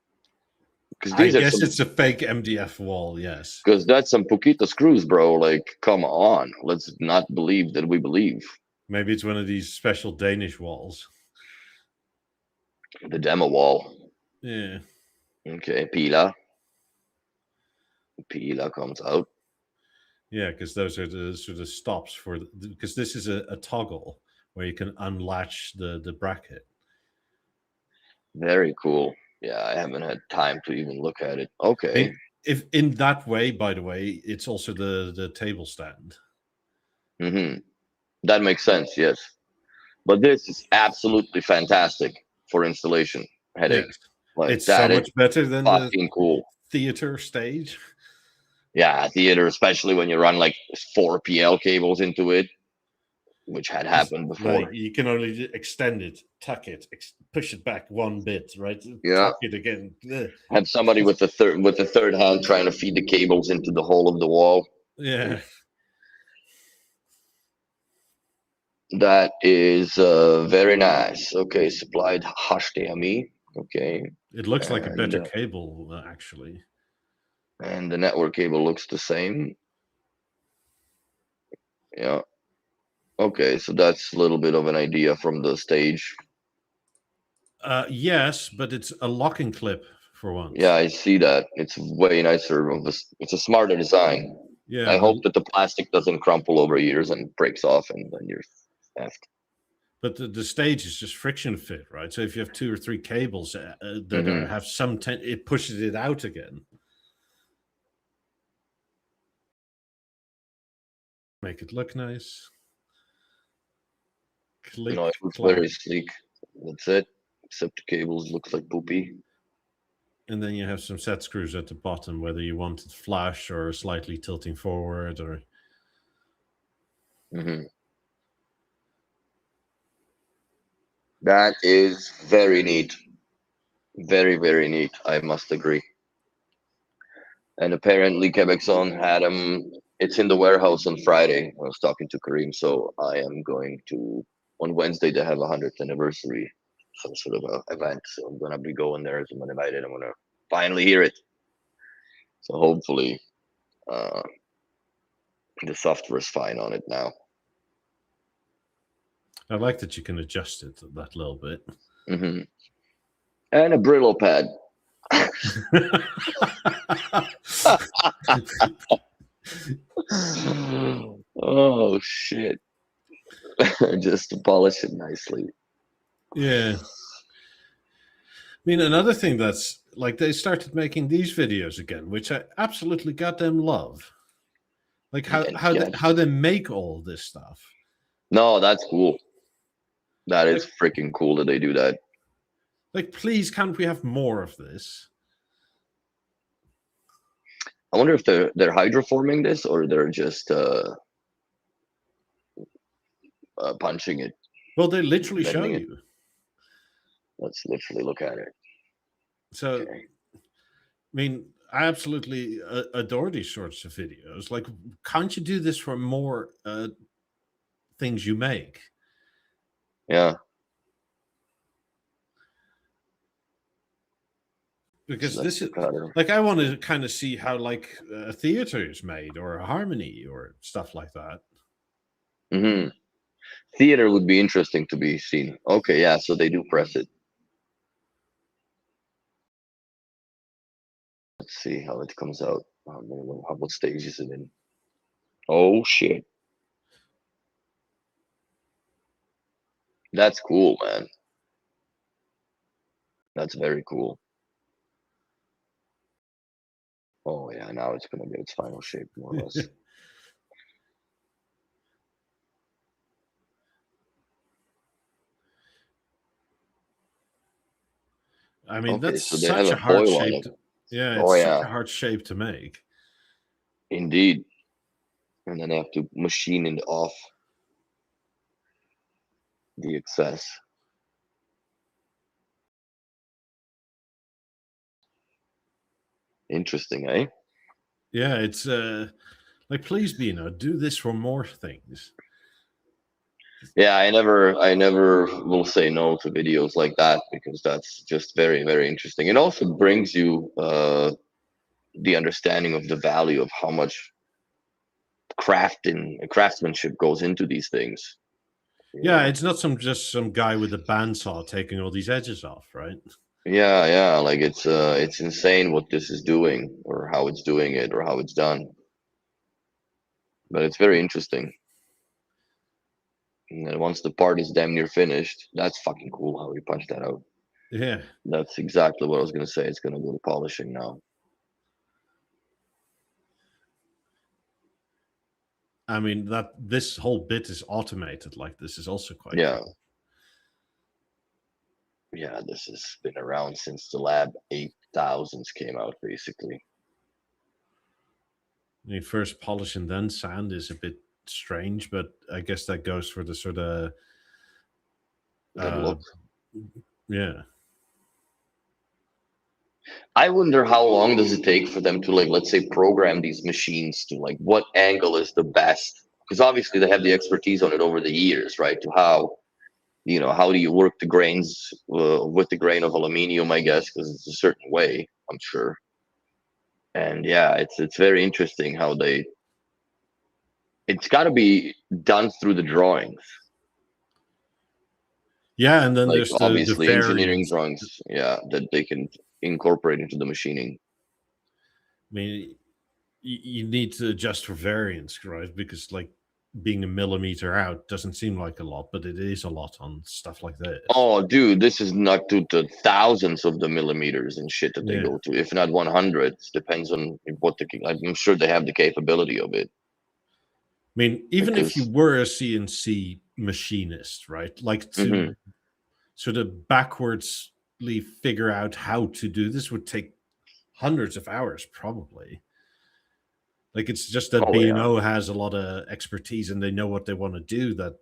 Because I these are guess some. it's a fake MDF wall. Yes, Because that's some Pukita screws, bro. Like, come on. Let's not believe that we believe. maybe it's one of these special Danish walls. The demo wall. Yeah, Okay, Pila. Pila comes out. yeah, because those are the sort of stops for because this is a toggle where you can unlatch the bracket. Very cool. Yeah, I haven't had time to even look at it. I Okay. mean, if in that way, by the way, it's also the table stand. hmm That makes sense, yes. But this is absolutely fantastic for installation headache. Yes, Like, it's so that is much better than the fucking cool. theater stage. Yeah, theater, especially when you run like 4 PL cables into it, which had happened Like before. you can only extend it, tuck it, push it back one bit, right? Yeah. Tuck it again. Ugh. Have somebody with the third hand trying to feed the cables into the hole of the wall. Yeah, That is very nice. Okay, supplied HDMI. Okay, it looks like a and better cable actually. and the network cable looks the same. Yeah. Okay, so that's a little bit of an idea from the stage. Yes, but it's a locking clip for Yeah, once. I see that. It's way nicer. It's a smarter design. Yeah, I hope that the plastic doesn't crumple over years and breaks off, and then you're effed. but the stage is just friction fit, right? So if you have two or three cables that have some, it pushes it out again. Make it look nice. Click, No, it looks clack, very sleek. That's it. Except the cables looks like poopy. and then you have some set screws at the bottom, whether you want it flush or slightly tilting forward, or hmm That is very neat. Very, very neat. I must agree. And apparently, Quebecson had them. It's in the warehouse on Friday. I was talking to Kareem, so I am going to on Wednesday to have a 100th anniversary, some sort of a event. So I'm gonna be going there. So I'm invited. I'm gonna finally hear it. So hopefully, uh, the software is fine on it now. I like that you can adjust it that little bit. hmm And a Brillo pad. Oh shit! Just to polish it nicely. Yeah. I mean, another thing that's like they started making these videos again, which I absolutely goddamn love. Like And yeah, how they make all this stuff. no, that's cool. That Like is freaking cool that they do that. please, can't we have more of this? I wonder if they're hydroforming this or they're just punching it, Well, they literally show bending it. you. Let's literally look at it. So, Okay. I mean, I absolutely adore these sorts of videos. Like, can't you do this for more things you make? Yeah. So Because that's this the is pattern. like I want to kind of see how like a theater is made or a harmony or stuff like that. hmm Theater would be interesting to be seen. Okay, yeah. So they do press it. Let's see how it comes out. I don't know what stage is it in. Oh shit. That's cool, man. That's very cool. Oh yeah, now it's gonna get its final shape more or less. I mean, Okay, that's so they have such a a hard foil on shape. it. Yeah, Oh it's such yeah, a hard shape to make. indeed. And then they have to machine it off the excess. Interesting, eh? Yeah, it's like, please, Bino, do this for more things. Yeah, I never will say no to videos like that because that's just very, very interesting. It also brings you the understanding of the value of how much craftsmanship goes into these things. Yeah, it's not just some guy with a bandsaw taking all these edges off, right? Yeah, like it's insane what this is doing or how it's doing it or how it's done. But it's very interesting. And then once the part is damn near finished, that's fucking cool how we punch that out. Yeah. That's exactly what I was gonna say. It's gonna go to polishing now. I mean, that this whole bit is automated. Like, this is also quite Yeah. cool. Yeah, this has been around since the Lab 8000s came out, basically. I mean, first polish and then sand is a bit strange, but I guess that goes for the sort of That look. yeah. I wonder how long does it take for them to, like, let's say, program these machines to, like, what angle is the best? Because obviously they have the expertise on it over the years, right? To how do you work the grains with the grain of aluminium, I guess, because it's a certain way, I'm sure. And yeah, it's very interesting how it's got to be done through the drawings. Yeah, and then Like there's the obviously engineering variants. drawings, yeah, that they can incorporate into the machining. I mean, you need to adjust for variance, right? Because, like, being a millimeter out doesn't seem like a lot, but it is a lot on stuff like this. Oh, dude, this is not to the thousands of the millimeters and shit that they Yeah. go to, if not 100s. Depends on what I'm sure they have the capability of it. I mean, even if you Because were a CNC machinist, right? Like, to sort of backwardsly figure out how to do this would take hundreds of hours, probably. Like, it's just that oh yeah, B&O has a lot of expertise and they know what they want to do, that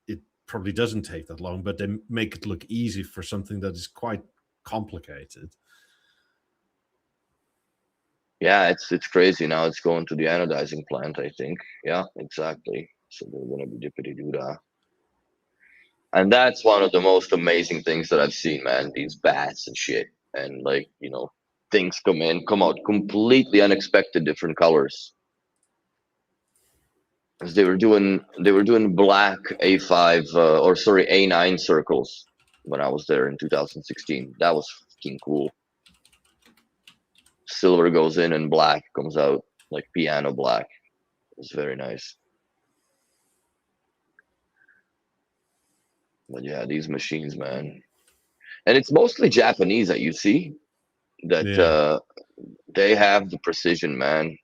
it probably doesn't take that long, but they make it look easy for something that is quite complicated. yeah, it's crazy. Now it's going to the anodizing plant, I think. Yeah, exactly. So they're gonna be dippity doo dah. And that's one of the most amazing things that I've seen, man. These bats and shit, and like things come out completely unexpected, different colors. Because they were doing black A5 or sorry A9 circles when I was there in 2016. That was fucking cool. Silver goes in and black comes out, like piano black. It was very nice. But yeah, these machines, man. And it's mostly Japanese that you see that Yeah. they have the precision, man.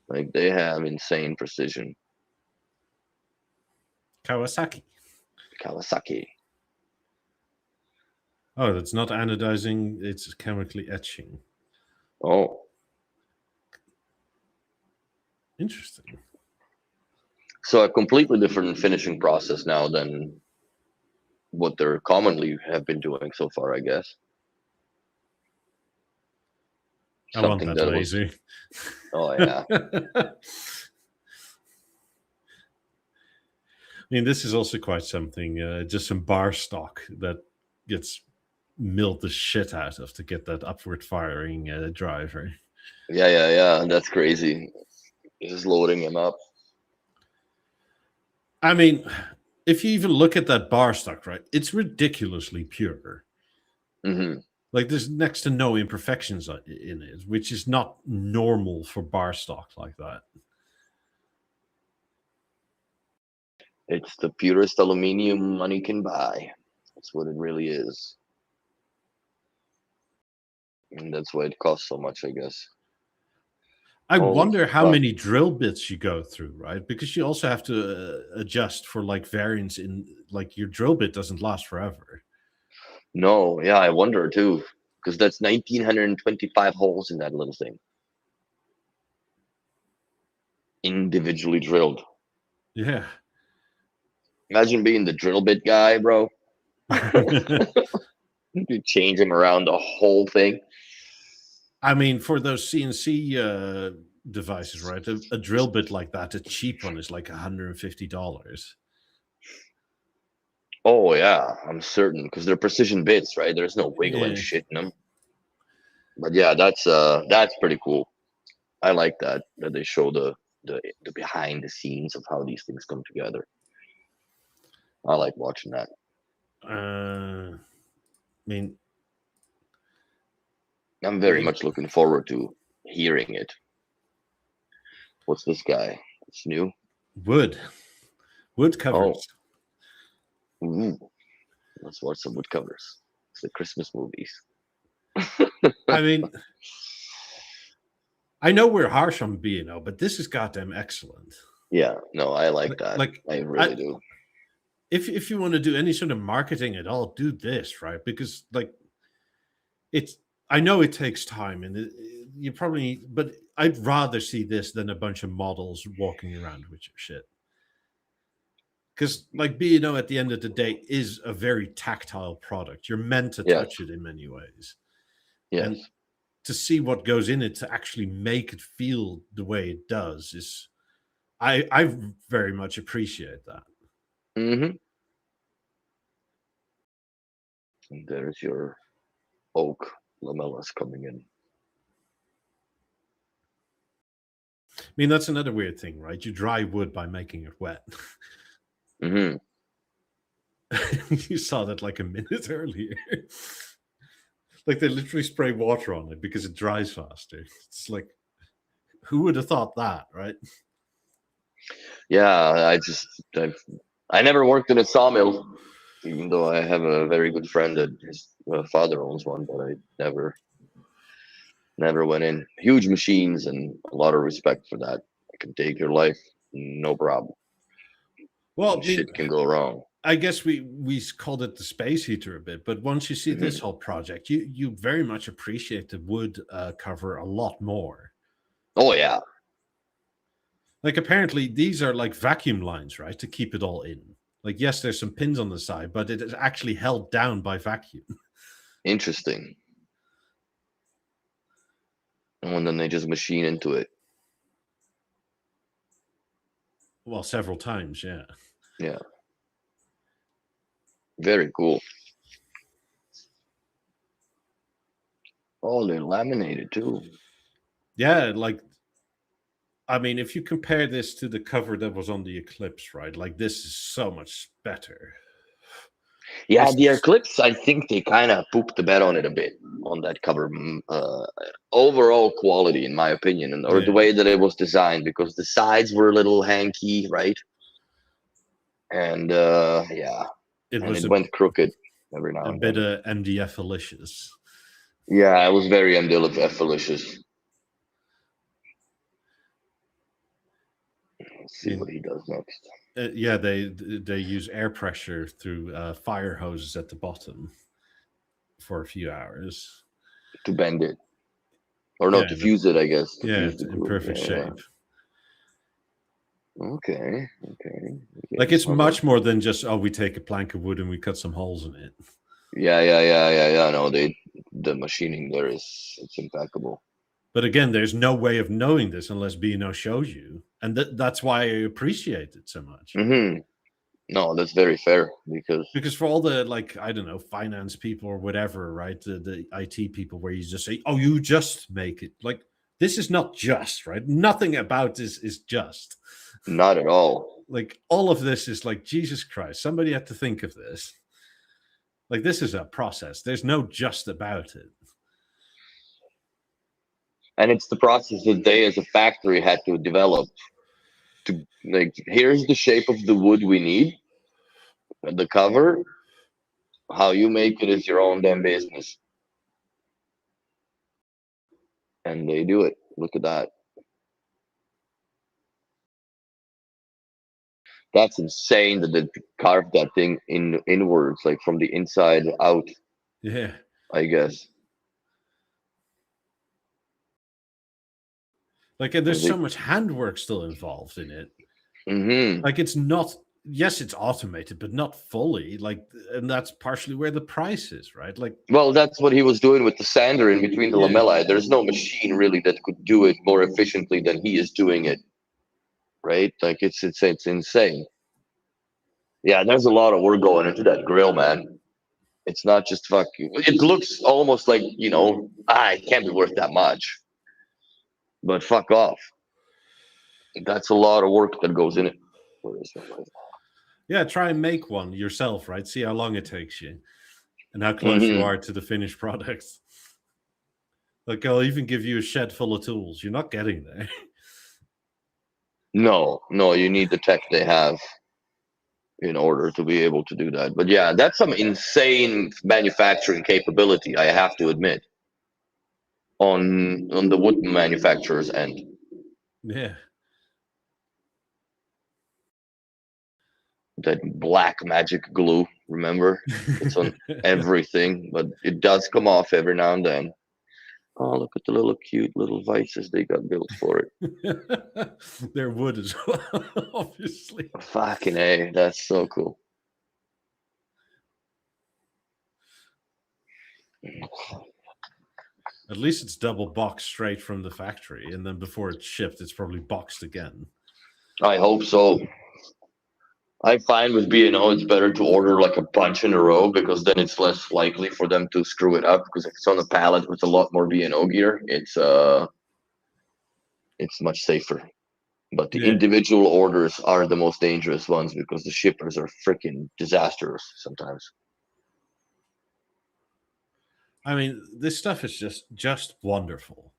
Like they have insane precision. Kawasaki. Kawasaki. Oh, that's not anodizing, it's chemically etching. Oh, Interesting. so a completely different finishing process now than what they're commonly have been doing so far, I guess. I want Something that that was. laser. Oh yeah. I mean, this is also quite something. Just some bar stock that gets milled the shit out of to get that upward firing driver. Yeah. That's crazy. Just loading him up. I mean, if you even look at that bar stock, right, it's ridiculously pure. Hmm. Like there's next to no imperfections in it, which is not normal for bar stock like that. It's the purest aluminium money can buy. That's what it really is. And that's why it costs so much, I guess. I Holy wonder how fuck. many drill bits you go through, right? Because you also have to adjust for like variance in like your drill bit doesn't last forever. No, yeah, I wonder too. Because that's 1,925 holes in that little thing. Individually drilled. Yeah. Imagine being the drill bit guy, bro. You change them around the whole thing. I mean, for those CNC devices, right? A drill bit like that, a cheap one is like $150. Oh yeah, I'm certain because they're precision bits, right? There's no wiggle and Yeah. shit in them. But yeah, that's pretty cool. I like that they show the behind the scenes of how these things come together. I like watching that. I mean, I'm very much looking forward to hearing it. What's this guy? It's new. wood covers. Ooh. Let's watch some wood covers. It's the Christmas movies. I mean, I know we're harsh on B&O, but this is goddamn excellent. Yeah, no, I like that. Like, I really do. If you want to do any sort of marketing at all, do this, right? Because like it's, I know it takes time, and you probably, but I'd rather see this than a bunch of models walking around with your shit. Because like B&O at the end of the day is a very tactile product. You're meant to Yes. touch it in many ways. Yes. And to see what goes in it to actually make it feel the way it does is, I very much appreciate that. Mm-hmm. And there's your oak lamellas coming in. I mean, that's another weird thing, right? You dry wood by making it wet. Mm-hmm. You saw that like a minute earlier. Like they literally spray water on it because it dries faster. It's like, who would have thought that, right? Yeah, I never worked in a sawmill, even though I have a very good friend that his father owns one, but I never went in. Huge machines and a lot of respect for that. I can take your life, no problem. Well, I mean, shit can go wrong. I guess we called it the space heater a bit, but once you see this whole project, you very much appreciate the wood cover a lot more. Oh yeah. Like apparently these are like vacuum lines, right, to keep it all in. Like yes, there's some pins on the side, but it is actually held down by vacuum. Interesting. And then they just machine into it. Well, several times, yeah. Yeah. Very cool. Oh, they're laminated too. Yeah, like I mean, if you compare this to the cover that was on the Eclipse, right? Like this is so much better. Yeah, the Eclipse, I think they kind of pooped the bed on it a bit on that cover. Overall quality, in my opinion, or the way that it was designed, because the sides were a little hanky, right? And yeah, it went crooked every now and then. A bit of MDF-alicious. Yeah, it was very MDF-alicious. Let's see what he does next. Yeah, they use air pressure through fire hoses at the bottom for a few hours to bend it, or no, to fuse it, I guess. Yeah, it's in perfect shape. Okay. Like it's much more than just, oh, we take a plank of wood and we cut some holes in it. Yeah. No, the machining there it's impeccable. But again, there's no way of knowing this unless B&O shows you, and that's why I appreciate it so much. Mm-hmm. No, that's very fair, because for all the, like, I don't know, finance people or whatever, right? The IT people, where you just say, oh, you just make it. Like, this is not just, right? Nothing about this is just. Not at all. Like, all of this is like, Jesus Christ, somebody had to think of this. Like, this is a process. There's no just about it. And it's the process that they as a factory had to develop to, like, here's the shape of the wood we need, the cover. How you make it is your own damn business. And they do it. Look at that. That's insane that they carved that thing inwards, like from the inside out, Yeah. I guess. Like, and there's so much handwork still involved in it. Mm-hmm. Like, it's not, yes, it's automated, but not fully. Like, and that's partially where the price is, right? Like, Well, that's what he was doing with the sander in between the Yeah. lamellae. There's no machine really that could do it more efficiently than he is doing it, right? Like, it's insane. Yeah, there's a lot of work going into that grill, man. It's not just fucking. It looks almost like, it can't be worth that much. But fuck off. That's a lot of work that goes in it. yeah, try and make one yourself, right? See how long it takes you and how close you are to the finished product. Like, I'll even give you a shed full of tools. You're not getting there. No, you need the tech they have in order to be able to do that. But yeah, that's some insane manufacturing capability, I have to admit, on the wood manufacturer's end. Yeah. That black magic glue, remember? It's on everything, but it does come off every now and then. Oh, look at the little cute little vices they got built for it. They're wood as well, obviously. Fucking A, that's so cool. At least it's double boxed straight from the factory, and then before it's shipped, it's probably boxed again. I hope so. I find with B&O it's better to order like a bunch in a row, because then it's less likely for them to screw it up. Because if it's on a pallet with a lot more B&O gear, it's much safer. But the individual orders are the most dangerous ones, because the shippers are freaking disastrous sometimes. I mean, this stuff is just wonderful.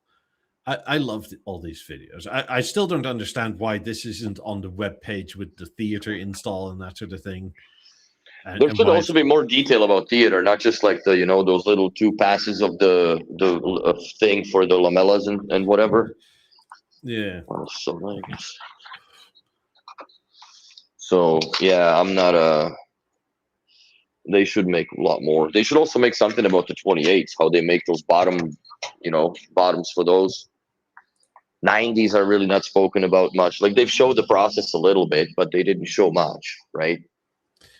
I loved all these videos. I still don't understand why this isn't on the web page with the theater install and that sort of thing. There should also be more detail about theater, not just like the those little 2 passes of the thing for the lamellas and whatever. Yeah. Oh, so nice. So yeah, I'm not they should make a lot more. They should also make something about the 28s, how they make those bottoms for those. 90s are really not spoken about much. Like, they've showed the process a little bit, but they didn't show much, right?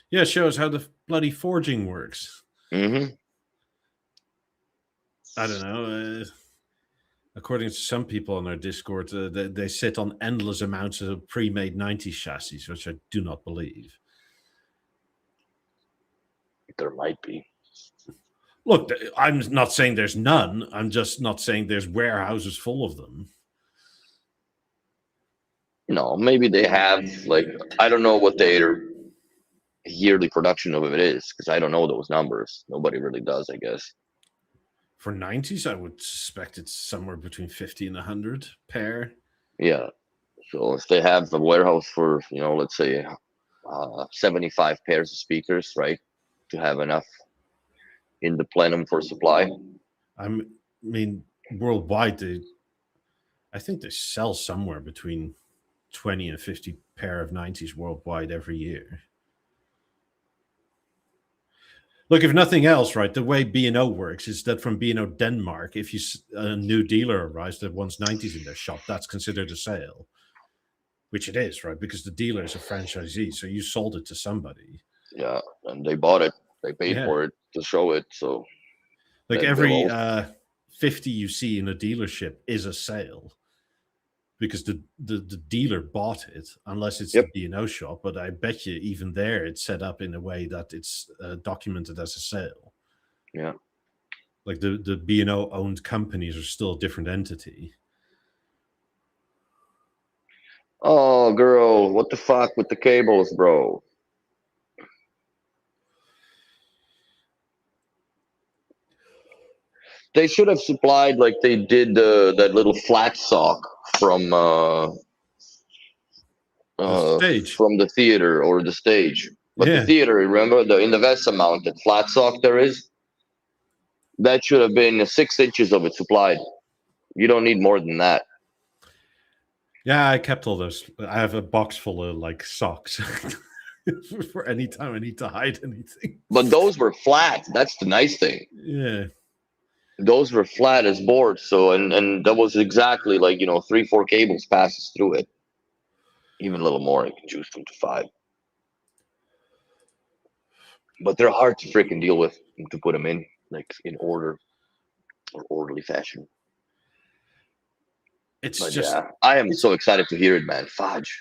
Yeah, it shows how the bloody forging works. Mm-hmm. I don't know. According to some people on our Discord, they sit on endless amounts of pre-made 90s chassis, which I do not believe. There might be. Look, I'm not saying there's none. I'm just not saying there's warehouses full of them. No, maybe they have, like, I don't know what their yearly production of it is, because I don't know those numbers. Nobody really does, I guess. For 90s, I would suspect it's somewhere between 50 and 100 pair. Yeah. So if they have a warehouse for, let's say 75 pairs of speakers, right, to have enough in the plenum for supply. I mean, worldwide, I think they sell somewhere between 20 and 50 pair of 90s worldwide every year. Look, if nothing else, right, the way B&O works is that from B&O Denmark, if a new dealer arrives that wants 90s in their shop, that's considered a sale, which it is, right, because the dealer is a franchisee, so you sold it to somebody. Yeah, and they bought it. They paid for it to show it, so... Like, every 50 you see in a dealership is a sale, because the dealer bought it, unless it's the B&O shop. But I bet you even there it's set up in a way that it's documented as a sale. Yeah. Like, the B&O owned companies are still a different entity. Oh, girl, what the fuck with the cables, bro? They should have supplied like they did that little flat sock from The stage. from the theater or the stage. But the Yeah. theater, remember, in the Vesa mounted flat sock there is, that should have been 6 inches of it supplied. You don't need more than that. Yeah, I kept all those. I have a box full of like socks for any time I need to hide anything. But those were flat. That's the nice thing. Yeah. Those were flat as boards. So and that was exactly like 3-4 cables passes through it. Even a little more. You can juice them to 5. But they're hard to freaking deal with, to put them in like in order or orderly fashion. It's But just. yeah, I am so excited to hear it, man. Fudge.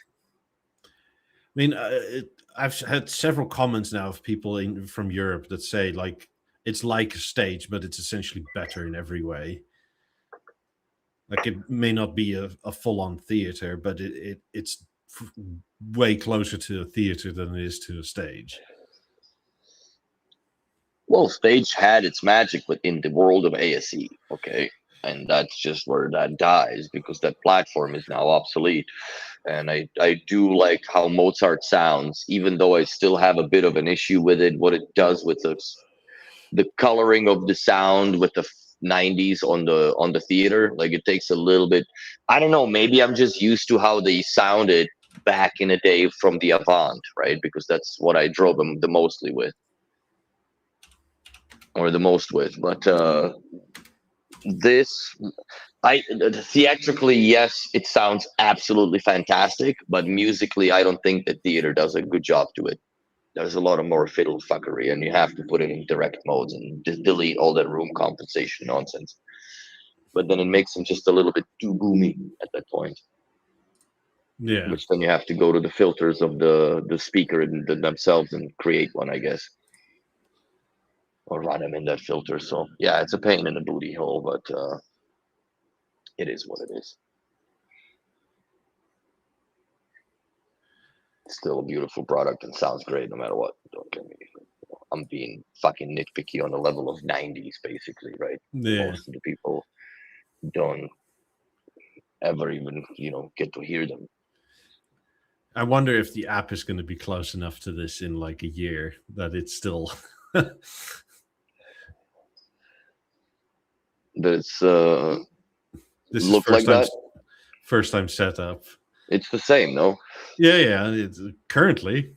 I mean, I've had several comments now of people from Europe that say like it's like a stage, but it's essentially better in every way. Like it may not be a full-on theater, but it's way closer to a theater than it is to a stage. Well, stage had its magic within the world of ASE, okay? And that's just where that dies, because that platform is now obsolete. And I do like how Mozart sounds, even though I still have a bit of an issue with it, what it does with the coloring of the sound with the 90s on the theater. Like it takes a little bit, I don't know, maybe I'm just used to how they sounded back in the day from the Avant, right? Because that's what I drove them the most with. But this, theatrically, yes, it sounds absolutely fantastic, but musically, I don't think the theater does a good job to it. There's a lot of more fiddle fuckery, and you have to put it in direct modes and just delete all that room compensation nonsense. But then it makes them just a little bit too boomy at that point. Yeah. Which then you have to go to the filters of the speaker and themselves and create one, I guess. Or run them in that filter. So yeah, it's a pain in the booty hole, but it is what it is. It's still a beautiful product and sounds great no matter what. Don't get me. I'm being fucking nitpicky on the level of 90s, basically, right? Yeah. Most of the people don't ever even, get to hear them. I wonder if the app is going to be close enough to this in like a year that it's still. This This look is like that. First time setup. It's the same, no? Yeah. It's currently.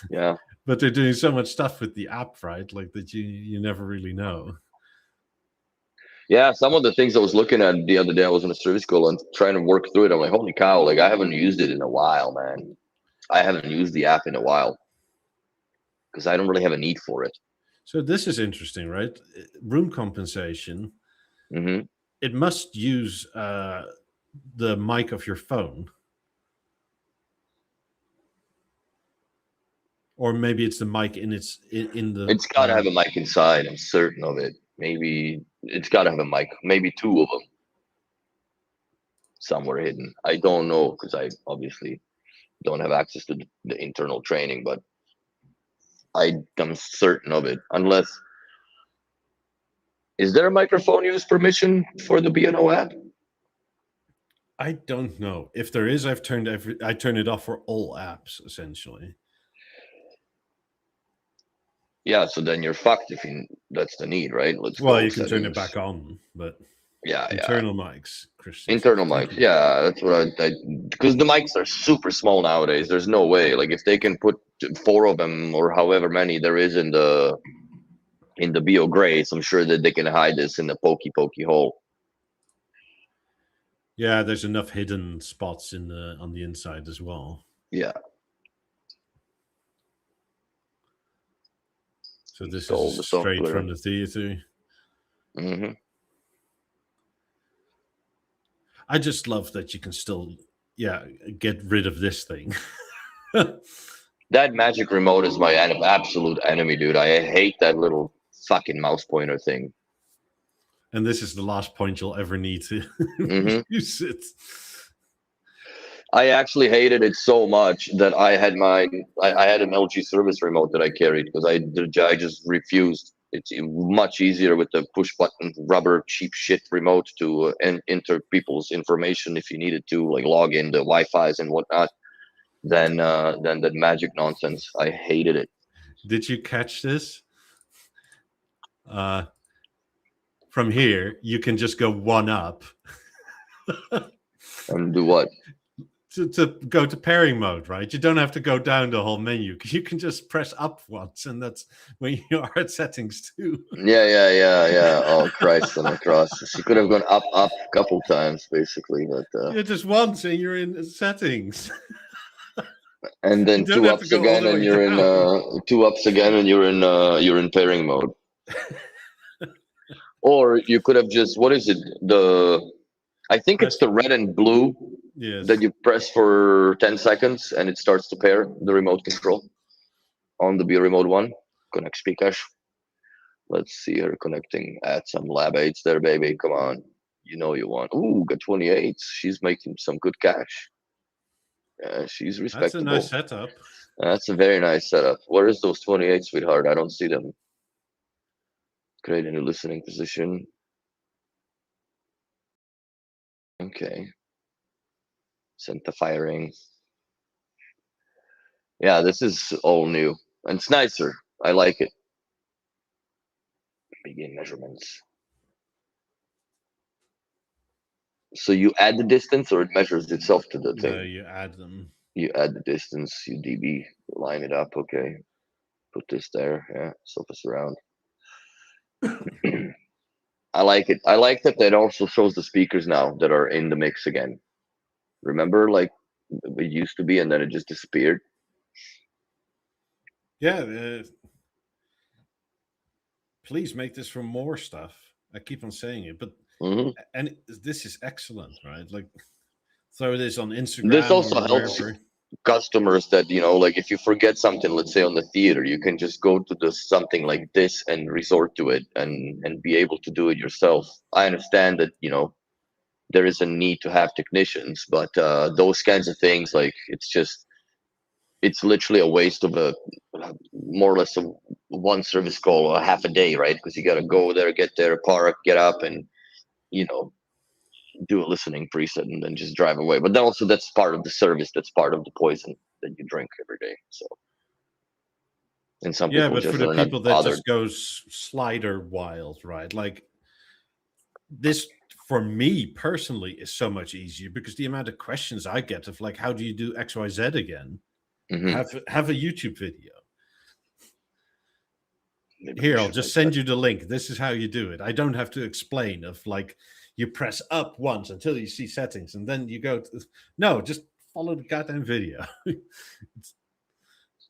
Yeah. But they're doing so much stuff with the app, right? Like that you never really know. Yeah, some of the things I was looking at the other day, I was in a service school and trying to work through it. I'm like, holy cow, like I haven't used it in a while, man. I haven't used the app in a while because I don't really have a need for it. So this is interesting, right? Room compensation. Mm-hmm. It must use the mic of your phone. Or maybe it's the mic in the. It's got to have a mic inside. I'm certain of it. Maybe it's got to have a mic. Maybe 2 of them somewhere hidden. I don't know because I obviously don't have access to the internal training, but I'm certain of it. Unless, is there a microphone use permission for the BNO app? I don't know. If there is, I turn it off for all apps essentially. Yeah, so then you're fucked if that's the need, right? You can turn it back on, but yeah, internal mics, Christian. Internal mics, yeah, that's what I because the mics are super small nowadays. There's no way, like if they can put 4 of them or however many there is in the Bio Grace, I'm sure that they can hide this in the pokey hole. Yeah, there's enough hidden spots on the inside as well. Yeah. So this is straight from the theater. Mm-hmm. I just love that you can still, get rid of this thing. That magic remote is my absolute enemy, dude. I hate that little fucking mouse pointer thing. And this is the last point you'll ever need to use it. I actually hated it so much that I had I had an LG service remote that I carried because I just refused It's much easier with the push button rubber cheap shit remote to enter people's information if you needed to, like log in the Wi-Fi's and whatnot, than that magic nonsense. I hated it. Did you catch this? From here, you can just go one up. And do what? To go to pairing mode, right? You don't have to go down the whole menu. You can just press up once, and that's when you are at settings too. Yeah. Oh, Christ on the cross. She could have gone up a couple times, basically. But yeah, just once, and you're in settings. And then two ups again, and you're in 2 ups again, and you're in pairing mode. Or you could have just, what is it? I think it's the red and blue that you press for 10 seconds, and it starts to pair the remote control on the Be Remote 1. Connect speakers. Let's see her connecting. Add some lab aids there, baby. Come on. You know you want. Ooh, got 28. She's making some good cash. Yeah, she's respectable. That's a nice setup. That's a very nice setup. Where is those 28, sweetheart? I don't see them. Create a new listening position. Okay. Sent the firing. Yeah, this is all new. And it's nicer. I like it. Begin measurements. So you add the distance, or it measures itself to the thing? No, you add them. You add the distance, you dB, line it up, okay. Put this there, yeah, surface around. I like it. I like that also shows the speakers now that are in the mix again. Remember, like, it used to be, and then it just disappeared? Yeah. Please make this for more stuff. I keep on saying it, but and this is excellent, right? Like, throw this on Instagram. This also helps customers that, like, if you forget something, let's say on the theater, you can just go to something like this and resort to it and be able to do it yourself. I understand that, there is a need to have technicians, but those kinds of things, like, it's literally a waste of more or less one service call, a half a day, right? Because you got to go there, get there, park, get up, and do a listening preset, and then just drive away. But then also, that's part of the service. That's part of the poison that you drink every day. So, and some people, but just for the people that bothered. just goes slider wild, right? Like, this for me personally is so much easier because the amount of questions I get of, like, how do you do XYZ again? Have a YouTube video. Here, I'll just send you the link. This is how you do it. I don't have to explain of, like, you press up once until you see settings, and then you go to, no, just follow the goddamn video.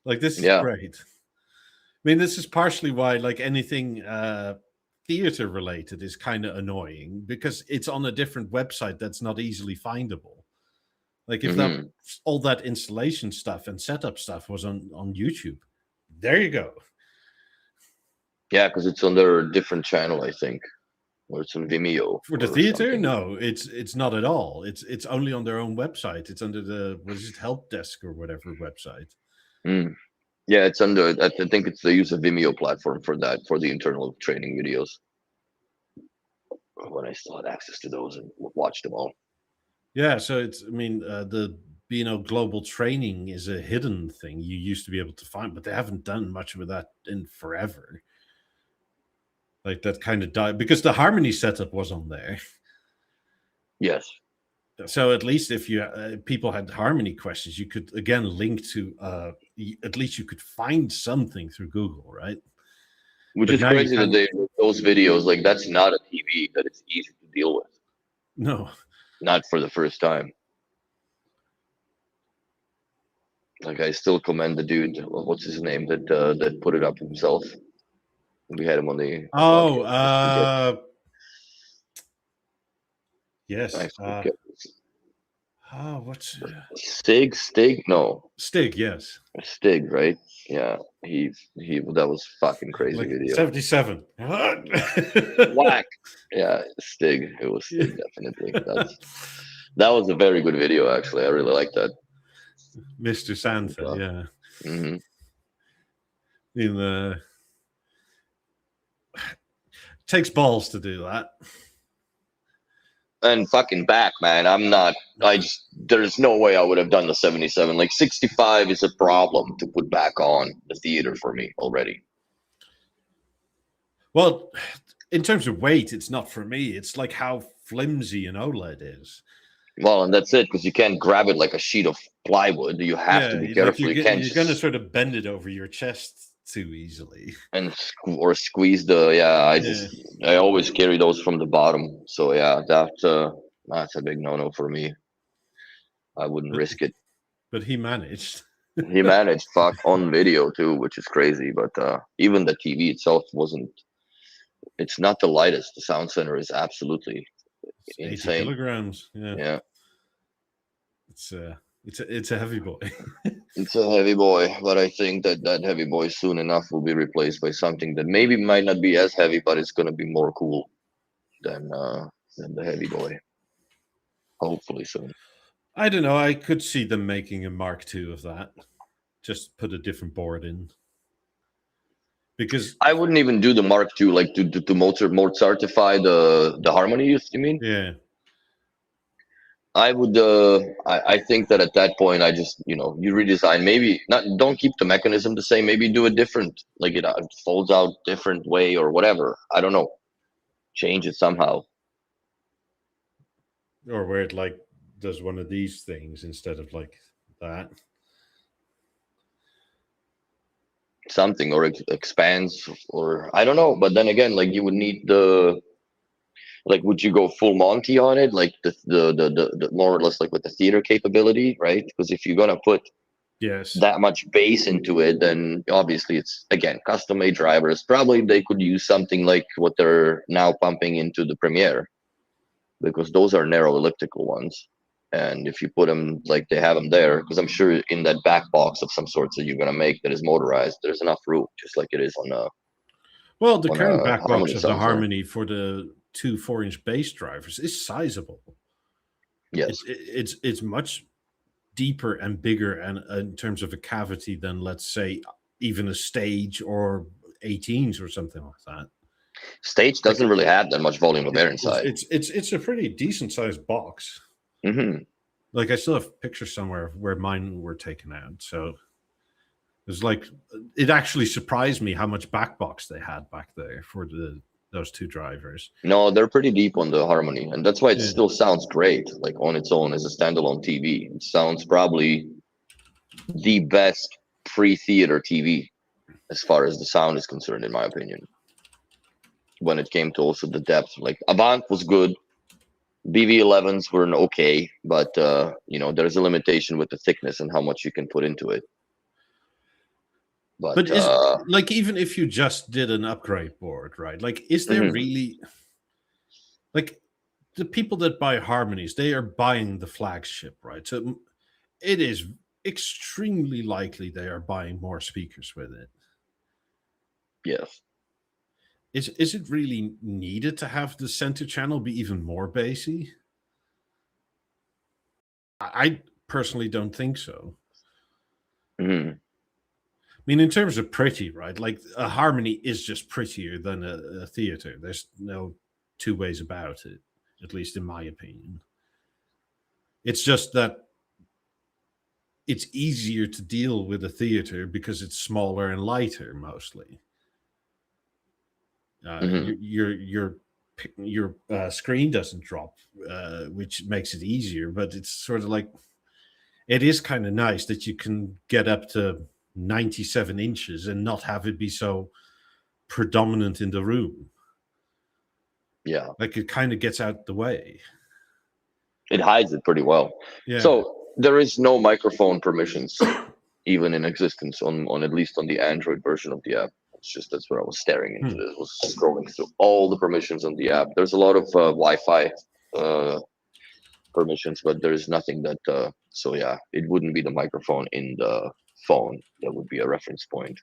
Like, this is great. I mean, this is partially why, like, anything theater related is kind of annoying, because it's on a different website that's not easily findable. Like, if all that installation stuff and setup stuff was on YouTube, there you go. Yeah, because it's on their different channel, I think, or it's on Vimeo. For the theater, something. No, it's not at all. It's only on their own website. It's under the, what is it, help desk or whatever website. Yeah, it's under. I think it's they use a Vimeo platform for that, for the internal training videos. When I still had access to those and watched them all. Yeah, so it's, I mean, the global training is a hidden thing you used to be able to find, but they haven't done much with that in forever. Like, that kind of died because the Harmony setup was on there. Yes. So at least if you people had Harmony questions, you could again link to at least you could find something through Google, right? Which is crazy that those videos, like, that's not a TV that it's easy to deal with. No. Not for the first time. Like, I still commend the dude. What's his name that put it up himself? We had him on the. Yes. What's Stig? No. Stig, yes. Stig, right? Yeah. He that was fucking crazy, like, video. 77. Whack. Yeah, Stig. It was Stig, definitely. That was a very good video, actually. I really like that. Mr. Santa, yeah. Mm-hmm. In the Takes balls to do that. And fucking back, man. There's no way I would have done the 77. Like 65 is a problem to put back on the theater for me already. Well, in terms of weight, it's not for me. It's like how flimsy an OLED is. Well, and that's it, because you can't grab it like a sheet of plywood. You have to be careful. Like you can't you're going to sort of bend it over your chest too easily. or squeeze the I always carry those from the bottom. So yeah, that's a big no-no for me. I wouldn't risk it. But he managed. He managed, fuck, on video too, which is crazy. But even the TV itself it's not the lightest. The sound center is absolutely insane. 80 kilograms. Yeah. It's a heavy boy. It's a heavy boy, but I think that heavy boy soon enough will be replaced by something that maybe might not be as heavy, but it's going to be more cool than the heavy boy. Hopefully soon. I don't know. I could see them making a Mark II of that. Just put a different board in. Because I wouldn't even do the Mark II, like to Mozartify the harmony. You mean? Yeah. I would. I think that at that point, I just you redesign. Maybe don't keep the mechanism the same. Maybe do a different, like it folds out different way or whatever. I don't know. Change it somehow. Or where it like does one of these things instead of like that. Something, or expands, or I don't know. But then again, like you would need would you go full Monty on it, like the more or less like with the theater capability, right? Because if you're gonna put that much bass into it, then obviously it's again custom made drivers. Probably they could use something like what they're now pumping into the Premiere, because those are narrow elliptical ones. And if you put them like they have them there, because I'm sure in that back box of some sorts that you're gonna make that is motorized, there's enough room, just like it is on a. Well, the current back box of the Harmony for the 2 4-inch bass drivers is sizable. Yes, it's much deeper and bigger, and in terms of a cavity than, let's say, even a Stage or 18s or something like that. Stage doesn't really have that much volume of air inside. It's a pretty decent sized box. Mm-hmm. Like I still have pictures somewhere where mine were taken out, so it's like it actually surprised me how much back box they had back there for those 2 drivers. No, they're pretty deep on the Harmony, and that's why it still sounds great, like on its own as a standalone TV. It sounds probably the best pre-theater TV as far as the sound is concerned, in my opinion. When it came to also the depth, like Avant was good, BV11s were okay, but there's a limitation with the thickness and how much you can put into it. But like, even if you just did an upgrade board, right? Like, is there really, like, the people that buy Harmonies, they are buying the flagship, right? So it is extremely likely they are buying more speakers with it. Yes. Is it really needed to have the center channel be even more bassy? I personally don't think so. Mm-hmm. I mean, in terms of pretty, right? Like, a Harmony is just prettier than a theater. There's no 2 ways about it, at least in my opinion. It's just that it's easier to deal with a theater because it's smaller and lighter mostly. Your screen doesn't drop, which makes it easier, but it's sort of like, it is kind of nice that you can get up to 97 inches and not have it be so predominant in the room. Yeah. Like, it kind of gets out the way. It hides it pretty well. Yeah. So there is no microphone permissions even in existence on at least on the Android version of the app. It's just that's where I was staring into this, was scrolling through all the permissions on the app. There's a lot of Wi-Fi permissions, but there's nothing that so yeah, it wouldn't be the microphone in the phone that would be a reference point,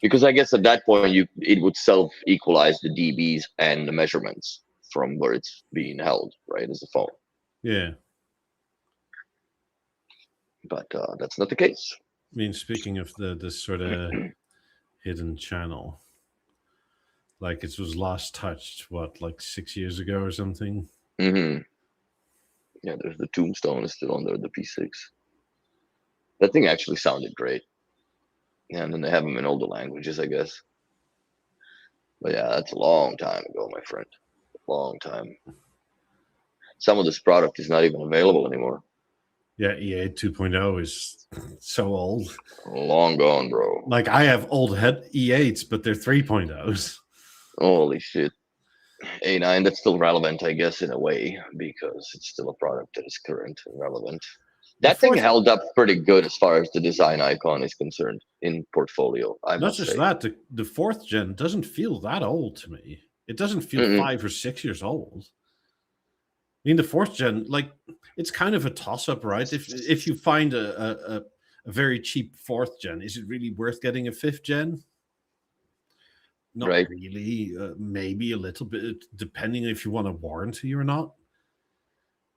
because I guess at that point it would self equalize the dBs and the measurements from where it's being held, right, as a phone. Yeah, but that's not the case. I mean, speaking of the sort of hidden channel, Like it was last touched, what, like 6 years ago or something? Yeah, there's the Tombstone is still under the P6. That thing actually sounded great. Yeah, and then they have them in all the languages, I guess. But yeah, that's a long time ago, my friend. Long time. Some of this product is not even available anymore. Yeah, EA 2.0 is so old. Long gone, bro. Like I have old head E8s, but they're 3.0s. Holy shit. A9, that's still relevant, I guess, in a way, because it's still a product that is current and relevant. That thing held up pretty good as far as the design icon is concerned in portfolio, I Not must just say. that, the 4th gen doesn't feel that old to me. It doesn't feel 5 or 6 years old. I mean, the 4th gen, like, it's kind of a toss-up, right? If you find a very cheap 4th gen, is it really worth getting a 5th gen? Not Right. really. Maybe a little bit, depending if you want a warranty or not.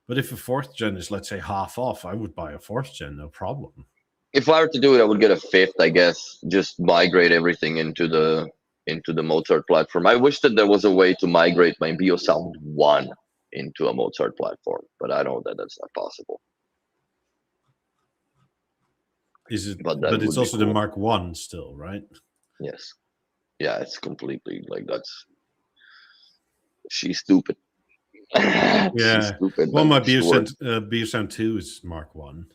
But if a 4th gen is, let's say, half off, I would buy a 4th gen, no problem. If I were to do it, I would get a 5th, I guess. Just migrate everything into the Mozart platform. I wish that there was a way to migrate my BeoSound 1 into a Mozart platform, but I know that that's not possible. Is it? But It's also cool. The Mark 1 still, right? Yes. Yeah, it's completely like that's. She's stupid. Yeah. She's stupid. Well, my BeoSound 2 is Mark 1.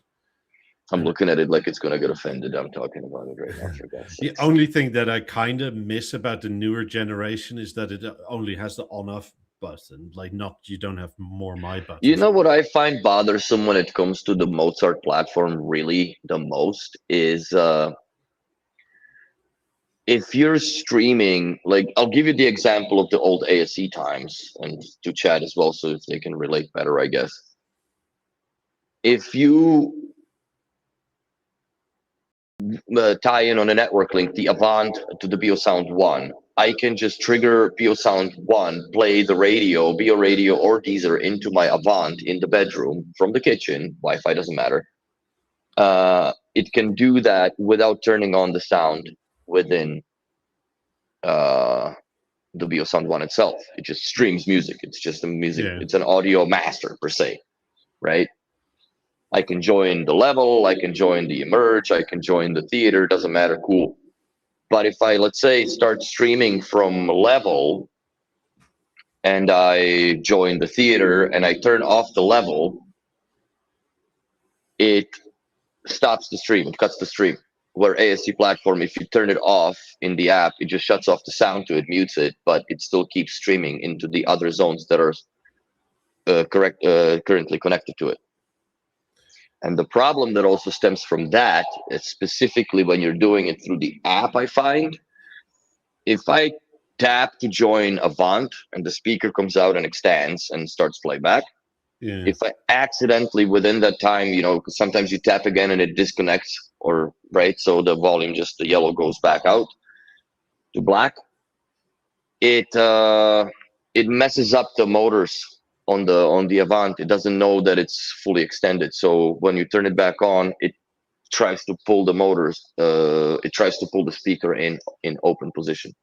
I'm looking at it like it's gonna get offended. I'm talking about it right now. For God's sakes. The only thing that I kind of miss about the newer generation is that it only has the on-off button. Like, you don't have more my buttons. You know what I find bothersome when it comes to the Mozart platform, really the most is if you're streaming. Like, I'll give you the example of the old ASE times, and to chat as well, so if they can relate better, I guess. If you tie in on a network link the Avant to the BeoSound 1, I can just trigger BeoSound 1, play the radio, BeoRadio or Deezer into my Avant in the bedroom from the kitchen. Wi-Fi doesn't matter. It can do that without turning on the sound within the BeoSound 1 itself. It just streams music. It's just a music. Yeah. It's an audio master per se, right? I can join the level, I can join the emerge, I can join the theater, doesn't matter, cool. But if I, let's say, start streaming from level and I join the theater and I turn off the level, it stops the stream, it cuts the stream. Where ASC platform, if you turn it off in the app, it just shuts off the sound to it, mutes it, but it still keeps streaming into the other zones that are currently connected to it. And the problem that also stems from that is specifically when you're doing it through the app, I find, if I tap to join Avant and the speaker comes out and extends and starts playback, if I accidentally within that time, because sometimes you tap again and it disconnects, or right, so the volume just the yellow goes back out to black, it messes up the motors on the Avant. It doesn't know that it's fully extended. So when you turn it back on, it tries to pull the motors. It tries to pull the speaker in open position.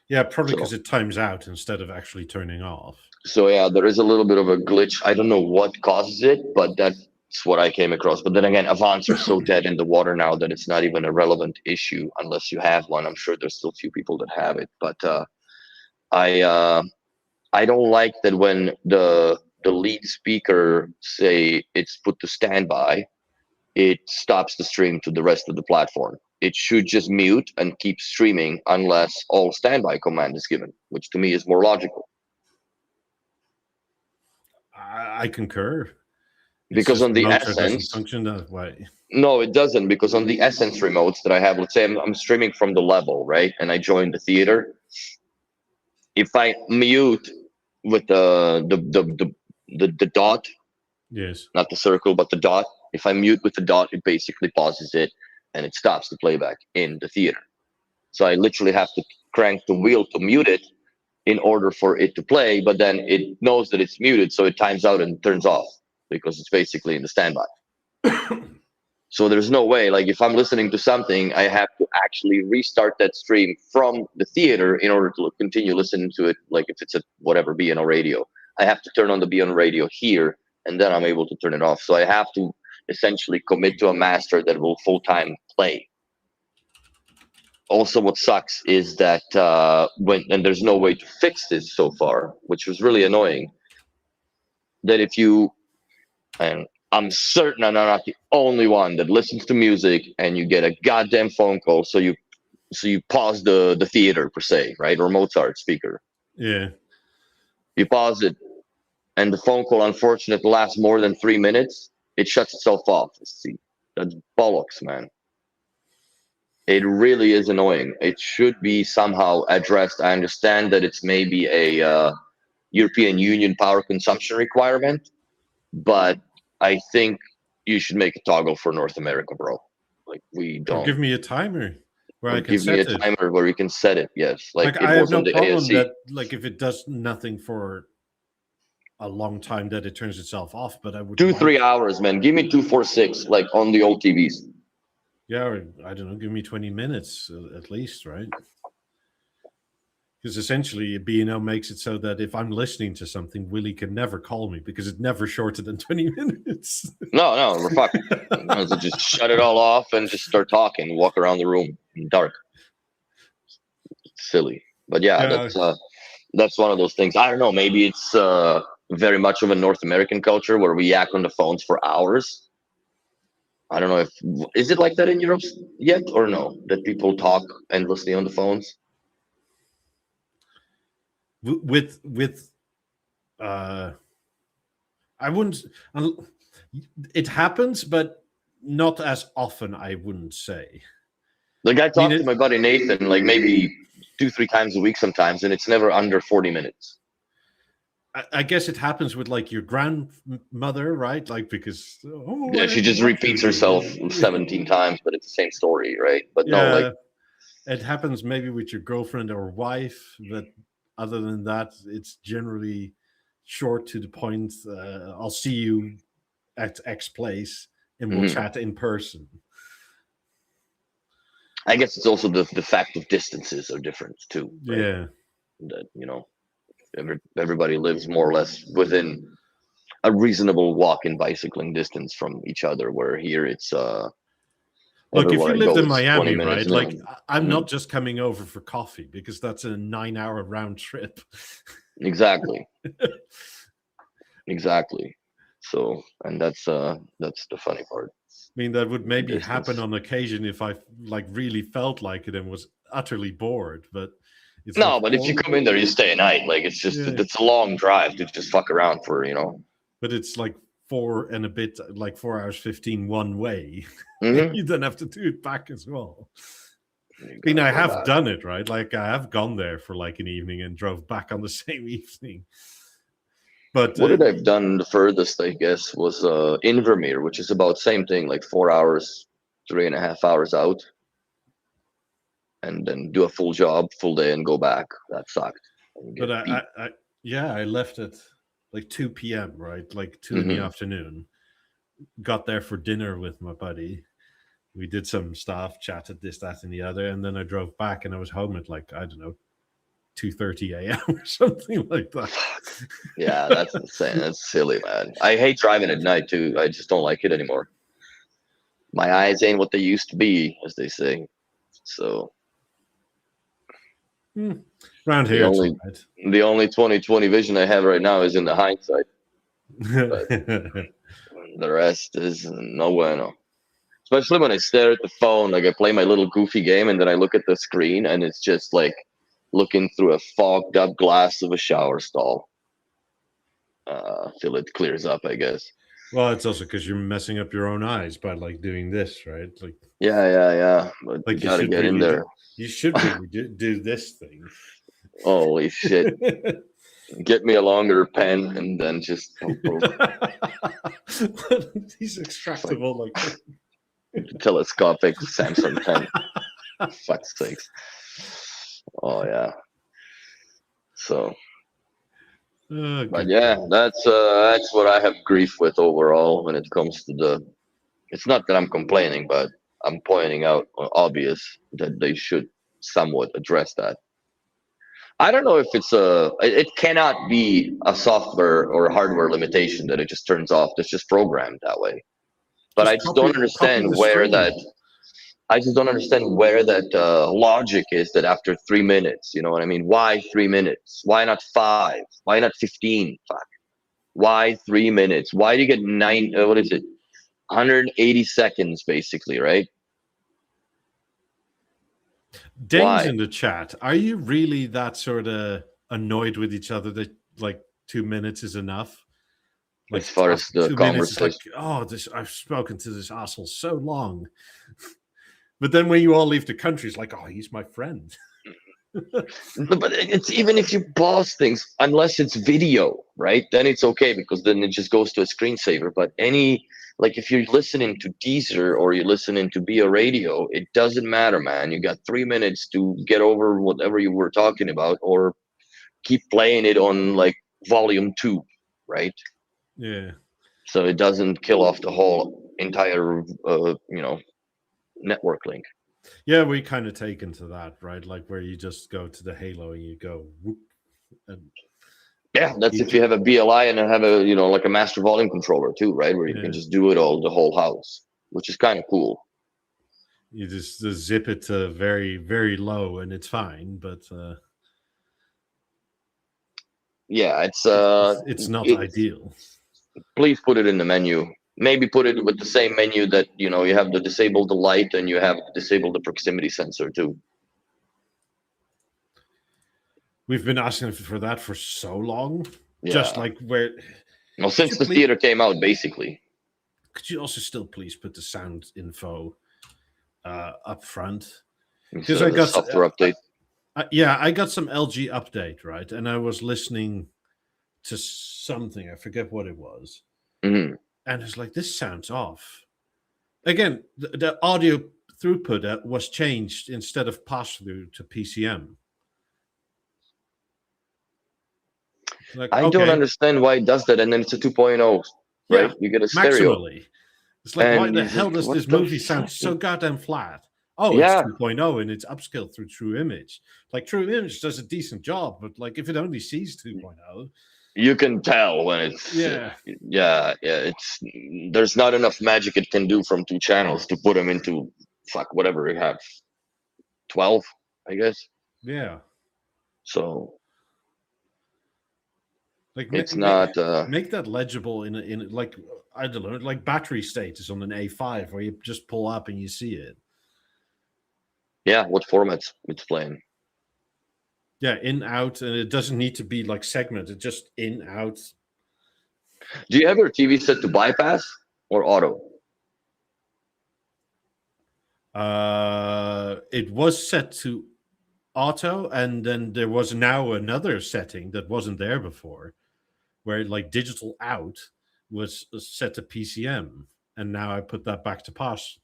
Yeah, probably because it times out instead of actually turning off. So yeah, there is a little bit of a glitch. I don't know what causes it, but that's what I came across. But then again, Avants are so dead in the water now that it's not even a relevant issue unless you have one. I'm sure there's still a few people that have it, but I don't like that when the lead speaker say it's put to standby, it stops the stream to the rest of the platform. It should just mute and keep streaming unless all standby command is given, which to me is more logical. I concur. Because on the Essence doesn't function that way. No, it doesn't, because on the Essence remotes that I have, let's say I'm streaming from the level, right? And I join the theater. If I mute with the dot, yes, not the circle, but the dot. If I mute with the dot, it basically pauses it and it stops the playback in the theater. So I literally have to crank the wheel to mute it in order for it to play, but then it knows that it's muted, so it times out and turns off because it's basically in the standby. So there's no way, like if I'm listening to something, I have to actually restart that stream from the theater in order to continue listening to it. Like if it's a whatever B&O radio, I have to turn on the B&O radio here, and then I'm able to turn it off. So I have to essentially commit to a master that will full-time play. Also, what sucks is that and there's no way to fix this so far, which was really annoying, that if you, and I'm certain I'm not the only one that listens to music and you get a goddamn phone call, so you pause the theater per se, right, or Mozart speaker. Yeah. You pause it, and the phone call, unfortunately, lasts more than 3 minutes. It shuts itself off. See, that's bollocks, man. It really is annoying. It should be somehow addressed. I understand that it's maybe a European Union power consumption requirement, but I think you should make a toggle for North America, bro. Like we don't. Or give me a timer where I can give me set a it. timer where you can set it. Yes, Like I have no problem that, like, if it does nothing for a long time, that it turns itself off. But I would 2-3 hours, man. Give me 246, like on the old TVs. Yeah, or, I don't know. Give me 20 minutes at least, right? Because essentially, B&O makes it so that if I'm listening to something, Willie can never call me because it's never shorter than 20 minutes. No, we're fucked. So just shut it all off and just start talking. Walk around the room in dark. It's silly, but yeah, that's one of those things. I don't know. Maybe it's very much of a North American culture where we yak on the phones for hours. I don't know is it like that in Europe yet or no, that people talk endlessly on the phones. With I wouldn't. It happens, but not as often. I wouldn't say. Like I talk to my buddy Nathan, like maybe 2-3 times a week sometimes, and it's never under 40 minutes. I guess it happens with like your grandmother, right? Like because she just repeats herself 17 times, but it's the same story, right? But no, like it happens maybe with your girlfriend or wife, but other than that, it's generally short to the point. I'll see you at X place, and we'll chat in person. I guess it's also the fact of distances are different too. Right? Yeah, that everybody lives more or less within a reasonable walk-in bicycling distance from each other, where here it's look, if you lived in Miami, right, like I'm not just coming over for coffee because that's a 9-hour round trip. Exactly. So, and that's the funny part. I mean, that would maybe happen on occasion if I like really felt like it and was utterly bored, but it's no, but if you come in there, you stay a night. Like it's just it's a long drive to just fuck around for, But it's like 4 and a bit, like 4 hours 15 one way. You don't have to do it back as well. I mean, I have done it, right? Like I have gone there for like an evening and drove back on the same evening. But what did I've done the furthest, I guess, was Invermere, which is about same thing, like 4 hours, 3.5 hours out. And then do a full job, full day, and go back. That sucked. But I left at like 2 p.m., right? Like 2 in the afternoon. Got there for dinner with my buddy. We did some stuff, chatted this, that, and the other. And then I drove back and I was home at like, I don't know, 2:30 a.m. or something like that. Yeah, that's insane. That's silly, man. I hate driving at night too. I just don't like it anymore. My eyes ain't what they used to be, as they say. So around here, the only 20/20 vision I have right now is in the hindsight. But the rest is no bueno. Especially when I stare at the phone, like I play my little goofy game, and then I look at the screen, and it's just like looking through a fogged up glass of a shower stall. Till it clears up, I guess. Well, it's also because you're messing up your own eyes by like doing this, right? Like yeah. But like you gotta get in there. You should really do this thing. Holy shit! Get me a longer pen and then just these extractable like telescopic Samsung pen. Fuck's sakes! Oh yeah. So. But yeah, that's what I have grief with overall when it comes to the It's not that I'm complaining, but I'm pointing out obvious that they should somewhat address that. I don't know if it cannot be a software or hardware limitation that it just turns off. It's just programmed that way. But I Just just don't copy understand the where stream. that. I just don't understand where that logic is that after 3 minutes, you know what I mean? Why 3 minutes? Why not 5? Why not 15? Fuck. Why 3 minutes? Why do you get what is it? 180 seconds basically, right? Dane's Why? in the chat. Are you really that sort of annoyed with each other that like 2 minutes is enough? As Like far as after the 2 minutes, it's like, conversation. oh, this I've spoken to this asshole so long. But then when you all leave the country, it's like, oh, he's my friend. But it's even if you pause things, unless it's video, right? Then it's okay because then it just goes to a screensaver. But like if you're listening to Deezer or you're listening to Be a Radio, it doesn't matter, man. You got 3 minutes to get over whatever you were talking about, or keep playing it on like volume 2, right? Yeah. So it doesn't kill off the whole entire, network link. Yeah, we kind of taken to that, right? Like where you just go to the Halo and you go whoop, and Yeah, that's if you have a BLI and have a like a master volume controller too, right? Where you can just do it all the whole house, which is kind of cool. You just zip it to very, very low and it's fine, but yeah, it's not ideal. Please put it in the menu. Maybe put it with the same menu that you have to disable the light and you have to disable the proximity sensor too. We've been asking for that for so long. Yeah. Just like where. Well, since the theater came out, basically. Could you also still please put the sound info up front? Because I got software update. Yeah, I got some LG update, right? And I was listening to something. I forget what it was. Mm-hmm. And it's like, this sounds off. Again, the audio throughput was changed instead of pass-through to PCM. Like, I don't understand why it does that, and then it's a 2.0, right? Yeah, you get a stereo. Maximally. It's like, and why the hell does this movie sound so goddamn flat? Oh, yeah. It's 2.0 and it's upscaled through True Image. Like, True Image does a decent job, but like, if it only sees 2.0, you can tell when it's yeah. It's there's not enough magic it can do from 2 channels to put them into whatever you have, 12, I guess. Yeah. So like it's not make that legible in like, I don't know, like battery state is on an A5 where you just pull up and you see it. Yeah, what formats it's playing. Yeah, in, out, and it doesn't need to be like segmented, just in, out. Do you have your TV set to bypass or auto? It was set to auto, and then there was now another setting that wasn't there before, where like digital out was set to PCM, and now I put that back to pass.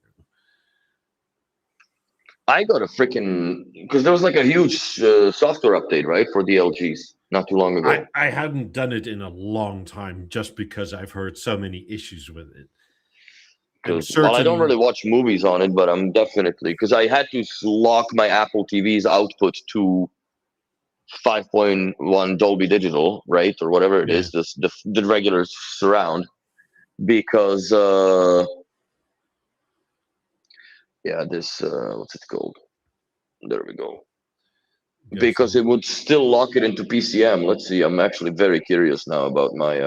I got a freaking because there was like a huge software update, right, for the LGs not too long ago. I hadn't done it in a long time, just because I've heard so many issues with it. Well, I don't really watch movies on it, but I'm definitely, because I had to lock my Apple TV's output to 5.1 Dolby Digital, right, or whatever it is, the regular surround, because this what's it called? There we go. Because it would still lock it into PCM. Let's see. I'm actually very curious now about my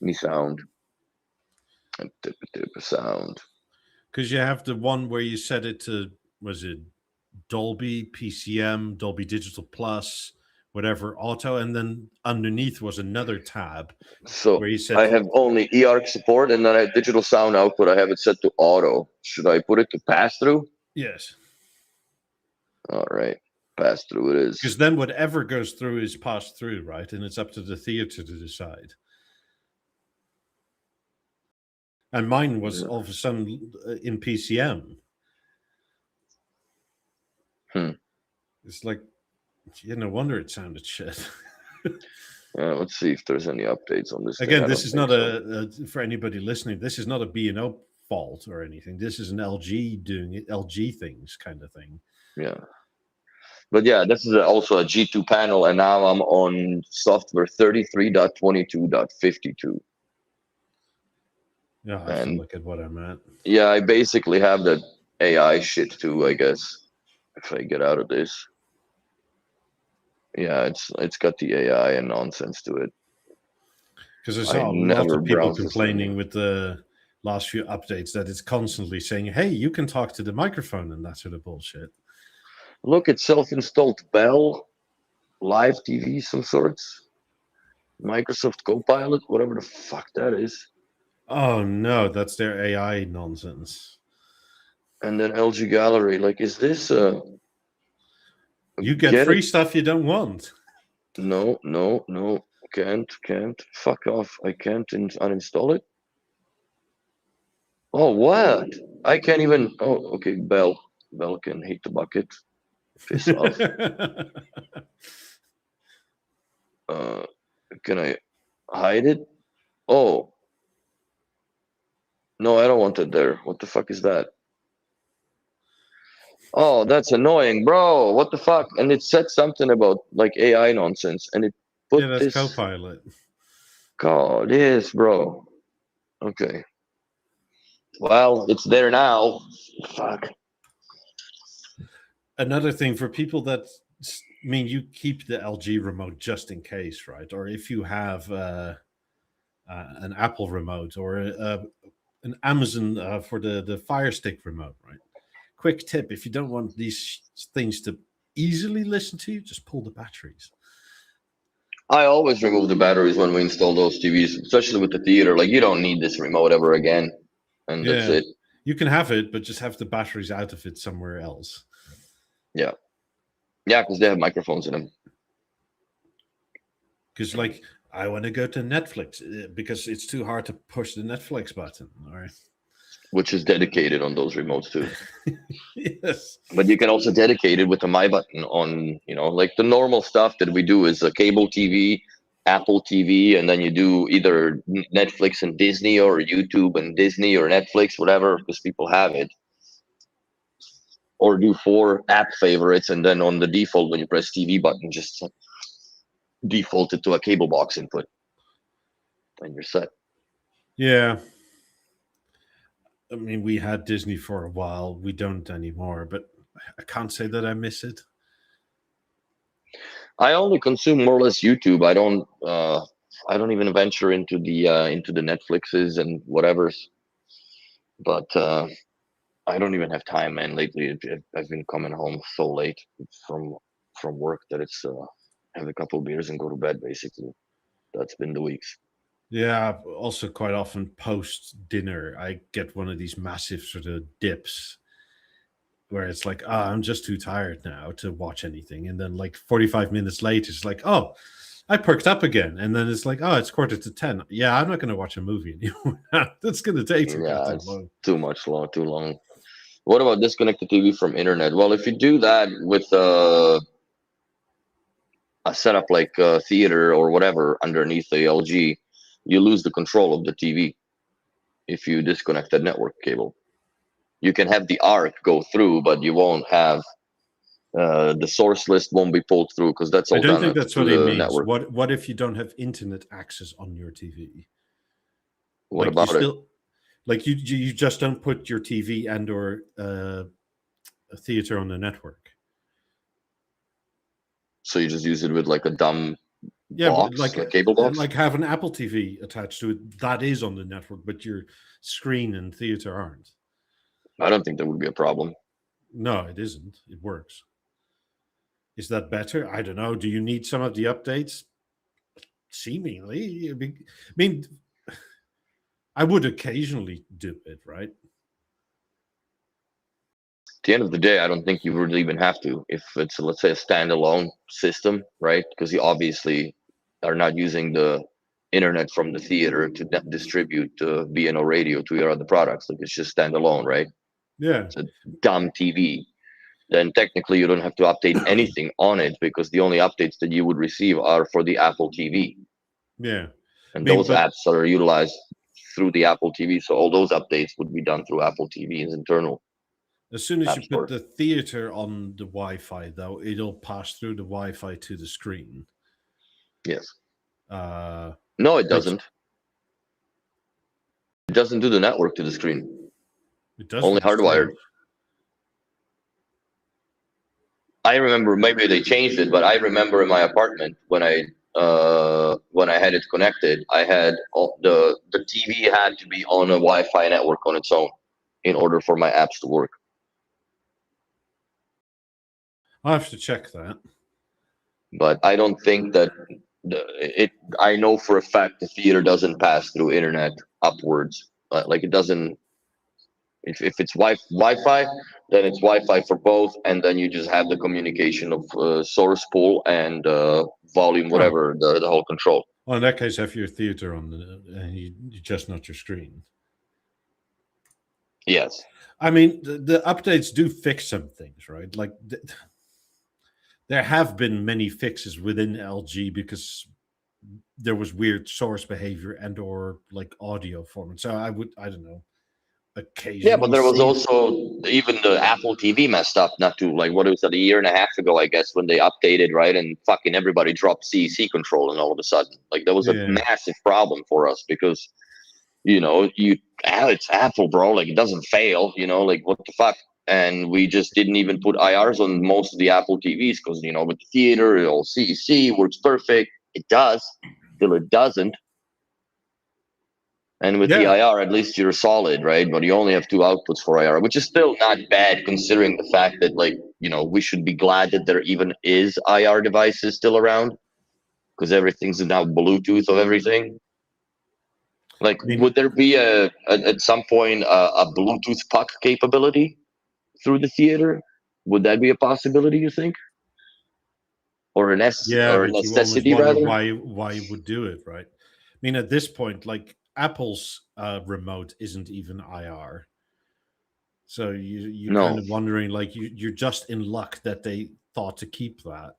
me sound. Sound. Because you have the one where you set it to, was it Dolby, PCM, Dolby Digital Plus, whatever, auto, and then underneath was another tab. So where you set I have only eARC support, and then I have digital sound output. I have it set to auto. Should I put it to pass through? Yes. All right. Pass through it is. Because then whatever goes through is passed through, right? And it's up to the theater to decide. And mine was all of a sudden in PCM. Hmm. It's like, no wonder it sounded shit. Let's see if there's any updates on this thing. Again, I this don't is think not so. for anybody listening. This is not a B&O fault or anything. This is an LG doing it, LG things kind of thing. Yeah. But yeah, this is also a G2 panel, and now I'm on software 33.22.52. Yeah, I have to look at what I'm at. Yeah, I basically have that AI shit too, I guess. If I get out of this. Yeah, it's got the AI and nonsense to it. Because I I saw lots never of people browse this thing. complaining with the last few updates that it's constantly saying, "Hey, you can talk to the microphone" and that sort of bullshit. Look, it's self-installed Bell, live TV, some sorts, Microsoft Copilot, whatever the fuck that is, Oh no, that's their AI nonsense. and then LG Gallery. Like, is this You get Get free it? stuff you don't want. No, can't. Fuck off. I can't uninstall it. Oh, what? I can't even. Oh, okay. Bell can hit the bucket. Piss off. Can I hide it? Oh, no, I don't want it there. What the fuck is that? Oh, that's annoying, bro. What the fuck? And it said something about like AI nonsense, and it put Yeah, that's this. Copilot. God, yes, bro. Okay. Well, it's there now. Fuck. Another thing for people that, I mean, you keep the LG remote just in case, right? Or if you have an Apple remote or an Amazon for the Fire Stick remote, right? Quick tip: if you don't want these things to easily listen to you, just pull the batteries. I always remove the batteries when we install those TVs, especially with the theater. Like, you don't need this remote ever again, and that's Yeah, it. you can have it, but just have the batteries out of it somewhere else. Yeah, because they have microphones in them. Because, like, I want to go to Netflix because it's too hard to push the Netflix button. All right. Which is dedicated on those remotes too. Yes. But you can also dedicate it with the My button on, like the normal stuff that we do is a cable TV, Apple TV, and then you do either Netflix and Disney or YouTube and Disney or Netflix, whatever, because people have it. Or do 4 app favorites, and then on the default, when you press TV button, just default it to a cable box input, and you're set. Yeah. I mean, we had Disney for a while. We don't anymore, but I can't say that I miss it. I only consume more or less YouTube. I don't even venture into the Netflixes and whatever's. But I don't even have time, man. Lately, I've been coming home so late from work that it's have a couple of beers and go to bed. Basically, that's been the weeks. Yeah, also quite often post dinner, I get one of these massive sort of dips where it's like, I'm just too tired now to watch anything. And then like 45 minutes later, it's like, oh, I perked up again. And then it's like, oh, it's 9:45. Yeah, I'm not going to watch a movie anymore. That's going to take too long. Too long. What about disconnect the TV from internet? Well, if you do that with a setup like a theater or whatever underneath the LG, you lose the control of the TV if you disconnect that network cable. You can have the ARC go through, but you won't have the source list won't be pulled through because that's all I don't done think that's through what he the means. network. What if you don't have internet access on your TV? What Like about it? Like you just don't put your TV and or a theater on the network. So you just use it with like a dumb box, like a cable box? Like have an Apple TV attached to it that is on the network, but your screen and theater aren't. I don't think that would be a problem. No, it isn't. It works. Is that better? I don't know. Do you need some of the updates? Seemingly. I mean, I would occasionally do it, right? At the end of the day, I don't think you really even have to. If it's, let's say, a standalone system, right? Because you obviously are not using the internet from the theater to distribute B&O radio to your other products. Like, it's just standalone, right? Yeah. It's a dumb TV. then technically you don't have to update anything on it, because the only updates that you would receive are for the Apple TV. Yeah. And those apps are utilized through the Apple TV. So all those updates would be done through Apple TV's internal. As soon as App you Store. put the theater on the Wi-Fi, though, it'll pass through the Wi-Fi to the screen. Yes. No, it doesn't. It doesn't do the network to the screen. It does. Only hardwired. I remember, maybe they changed it, but I remember in my apartment when I had it connected, I had the TV had to be on a Wi-Fi network on its own in order for my apps to work. I'll have to check that. But I don't think that I know for a fact the theater doesn't pass through internet upwards. Like it doesn't. If it's Wi-Fi, then it's Wi-Fi for both, and then you just have the communication of source pool and volume, whatever, the whole control. Well, in that case, have your theater on and you just not your screen. Yes. I mean, the updates do fix some things, right? Like there have been many fixes within LG because there was weird source behavior and or like audio format. So I don't know. Occasionally, yeah, but there was also even the Apple TV messed up not too, like, what was it, a year and a half ago, I guess, when they updated, right, and fucking everybody dropped CEC control, and all of a sudden, like, there was a massive problem for us because, it's Apple, bro, like, it doesn't fail, like, what the fuck. And we just didn't even put IRs on most of the Apple TVs because, with the theater, all CEC works perfect. It does, till it doesn't. And with the IR, at least you're solid, right? But you only have 2 outputs for IR, which is still not bad considering the fact that, like, we should be glad that there even is IR devices still around, because everything's now Bluetooth of everything. Like, would there be at some point a Bluetooth puck capability through the theater? Would that be a possibility, you think? Or a necessity, rather? Why you would do it, right? I mean, at this point, like, Apple's remote isn't even IR, so you're kind of wondering, like, you're just in luck that they thought to keep that.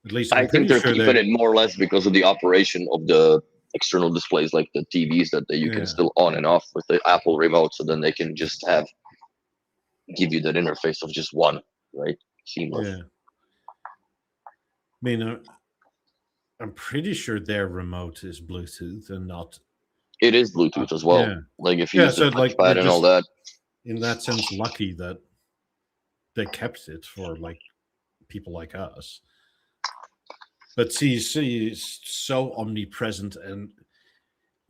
At least I think they're keeping it more or less because of the operation of the external displays, like the TVs that you can still on and off with the Apple remote, so then they can just give you that interface of just one, right? Seamless. Yeah. I mean, I'm pretty sure their remote is Bluetooth and not. It is Bluetooth as well. Yeah. Like if you use the touchpad and all that. In that sense, lucky that they kept it for like people like us. But CEC is so omnipresent, and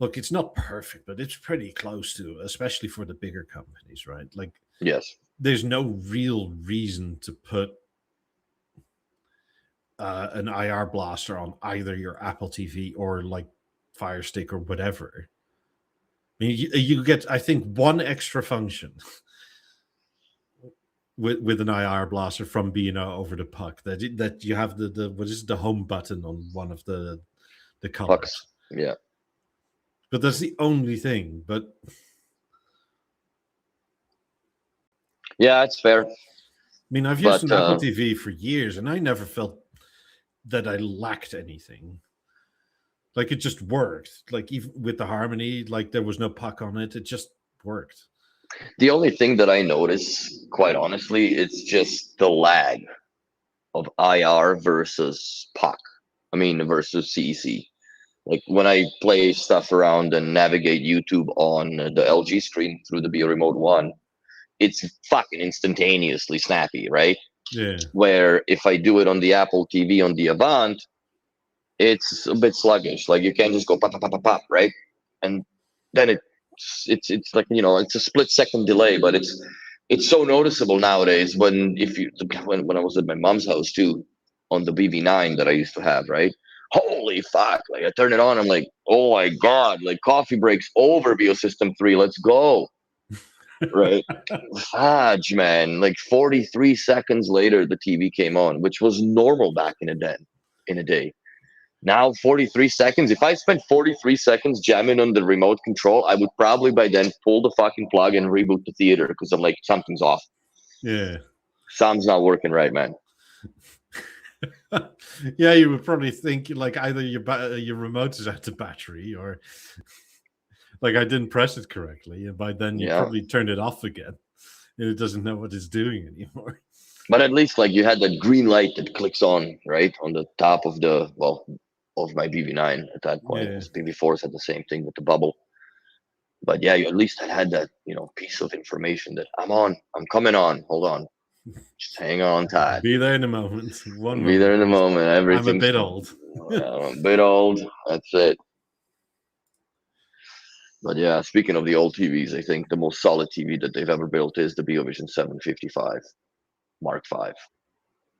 look, it's not perfect, but it's pretty close to, especially for the bigger companies, right? Like, yes, there's no real reason to put an IR blaster on either your Apple TV or like Fire Stick or whatever. I mean, you get, I think, one extra function with an IR blaster from being over the puck, that you have the what is the home button on one of the colors. Pucks. Yeah, but that's the only thing. But yeah, it's fair. I mean, I've used an Apple TV for years, and I never felt that I lacked anything. Like, it just worked. Like, even with the Harmony, like, there was no puck on it. It just worked. The only thing that I notice, quite honestly, it's just the lag of IR versus puck. I mean, versus CEC. Like, when I play stuff around and navigate YouTube on the LG screen through the BeoRemote 1, it's fucking instantaneously snappy, right? Yeah. Where if I do it on the Apple TV on the Avant, it's a bit sluggish. Like, you can't just go pop, pop, pop, pop, pop, right? And then it's like, it's a split-second delay, but it's so noticeable nowadays. When I was at my mom's house too, on the BB9 that I used to have, right? Holy fuck! Like, I turn it on, I'm like, oh my god! Like, coffee breaks over Biosystem 3. Let's go! Right? Fudge, man! Like 43 seconds later, the TV came on, which was normal back in a day. Now 43 seconds. If I spent 43 seconds jamming on the remote control, I would probably by then pull the fucking plug and reboot the theater because I'm like, something's off. Yeah. Something's not working right, man. Yeah, you would probably think like either your remote is out of battery, or like I didn't press it correctly, and by then you Yeah. probably turned it off again, and it doesn't know what it's doing anymore. But at least like you had that green light that clicks on, right, on the top of the of my BV9 at that point. Yeah. BV4s had the same thing with the bubble. But yeah, you at least had that, piece of information that I'm coming on. Hold on, just hang on tight. Be there in a moment. Be there in the please. moment. Everything's I'm a bit old. I'm a bit old. That's it. But yeah, speaking of the old TVs, I think the most solid TV that they've ever built is the BeoVision 755 Mark V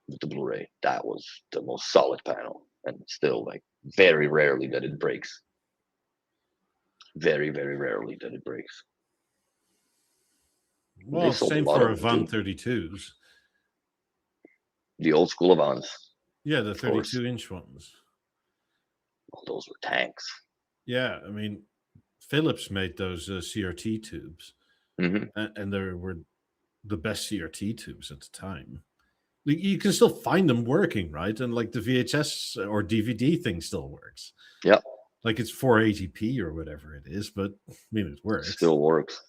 with the Blu-ray. That was the most solid panel, and still, like, very rarely that it breaks. Very, very rarely that it breaks. Well, same for Avant 32s. The old school Avants. Yeah, the 32-inch ones. Well, those were tanks. Yeah, I mean, Philips made those CRT tubes, and they were the best CRT tubes at the time. You can still find them working, right? And like the VHS or DVD thing still works. Yeah. Like it's 480p or whatever it is, but I mean, it works. Still works.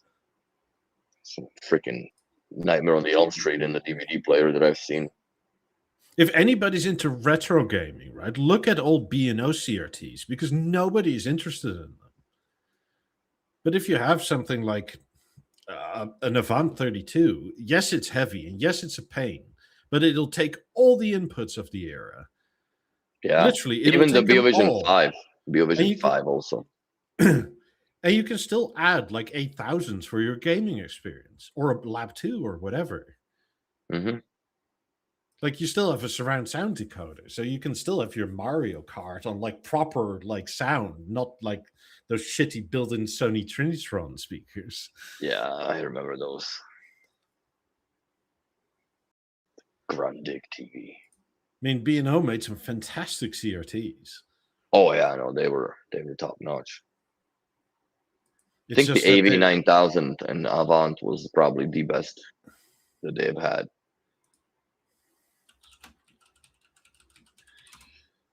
Some freaking Nightmare on the Elm Street in the DVD player that I've seen. If anybody's into retro gaming, right, look at old B&O CRTs because nobody's interested in them. But if you have something like an Avant 32, yes, it's heavy and yes, it's a pain, but it'll take all the inputs of the era. Yeah, literally, even the BeoVision 5, BeoVision 5 also. And you can still add like 8000s for your gaming experience, or a Lab 2 or whatever. Like you still have a surround sound decoder, so you can still have your Mario Kart on like proper like sound, not like those shitty built-in Sony Trinitron speakers. Yeah, I remember those. Grundig TV. I mean, B&O made some fantastic CRTs. Oh yeah, no, they were top notch. I think the AV9000 and Avant was probably the best that they've had.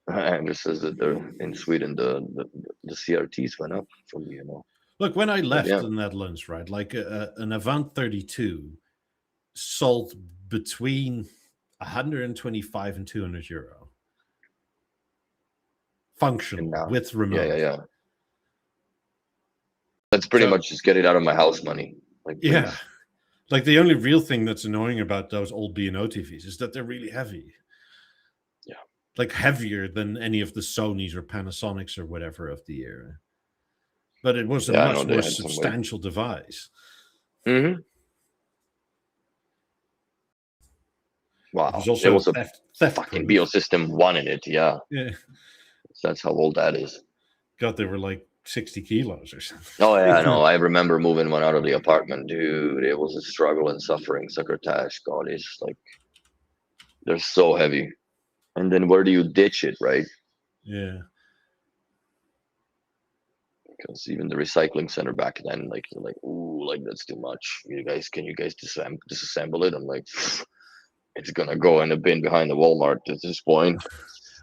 And it says that they're in Sweden, the CRTs went up from B&O. Look, when I left the Netherlands, right, like an Avant 32 sold between 125 and 200 euro. Functional with remote. Yeah. That's pretty much just get it out of my house money. Like, yeah. Like the only real thing that's annoying about those old B&O TVs is that they're really heavy. Yeah. Like heavier than any of the Sonys or Panasonics or whatever of the era. But it was a much more substantial device. Mm-hmm. Wow. It was a theft fucking BeoSystem 1 in it, yeah. Yeah. That's how old that is. God, they were like 60 kilos or something. Oh, yeah, no. I remember moving one out of the apartment. Dude, it was a struggle and suffering. Succotash, God, it's like, they're so heavy. And then where do you ditch it, right? Yeah. Because even the recycling center back then, like, you're like, ooh, like, that's too much. Can you guys disassemble it? I'm like, it's going to go in a bin behind the Walmart at this point.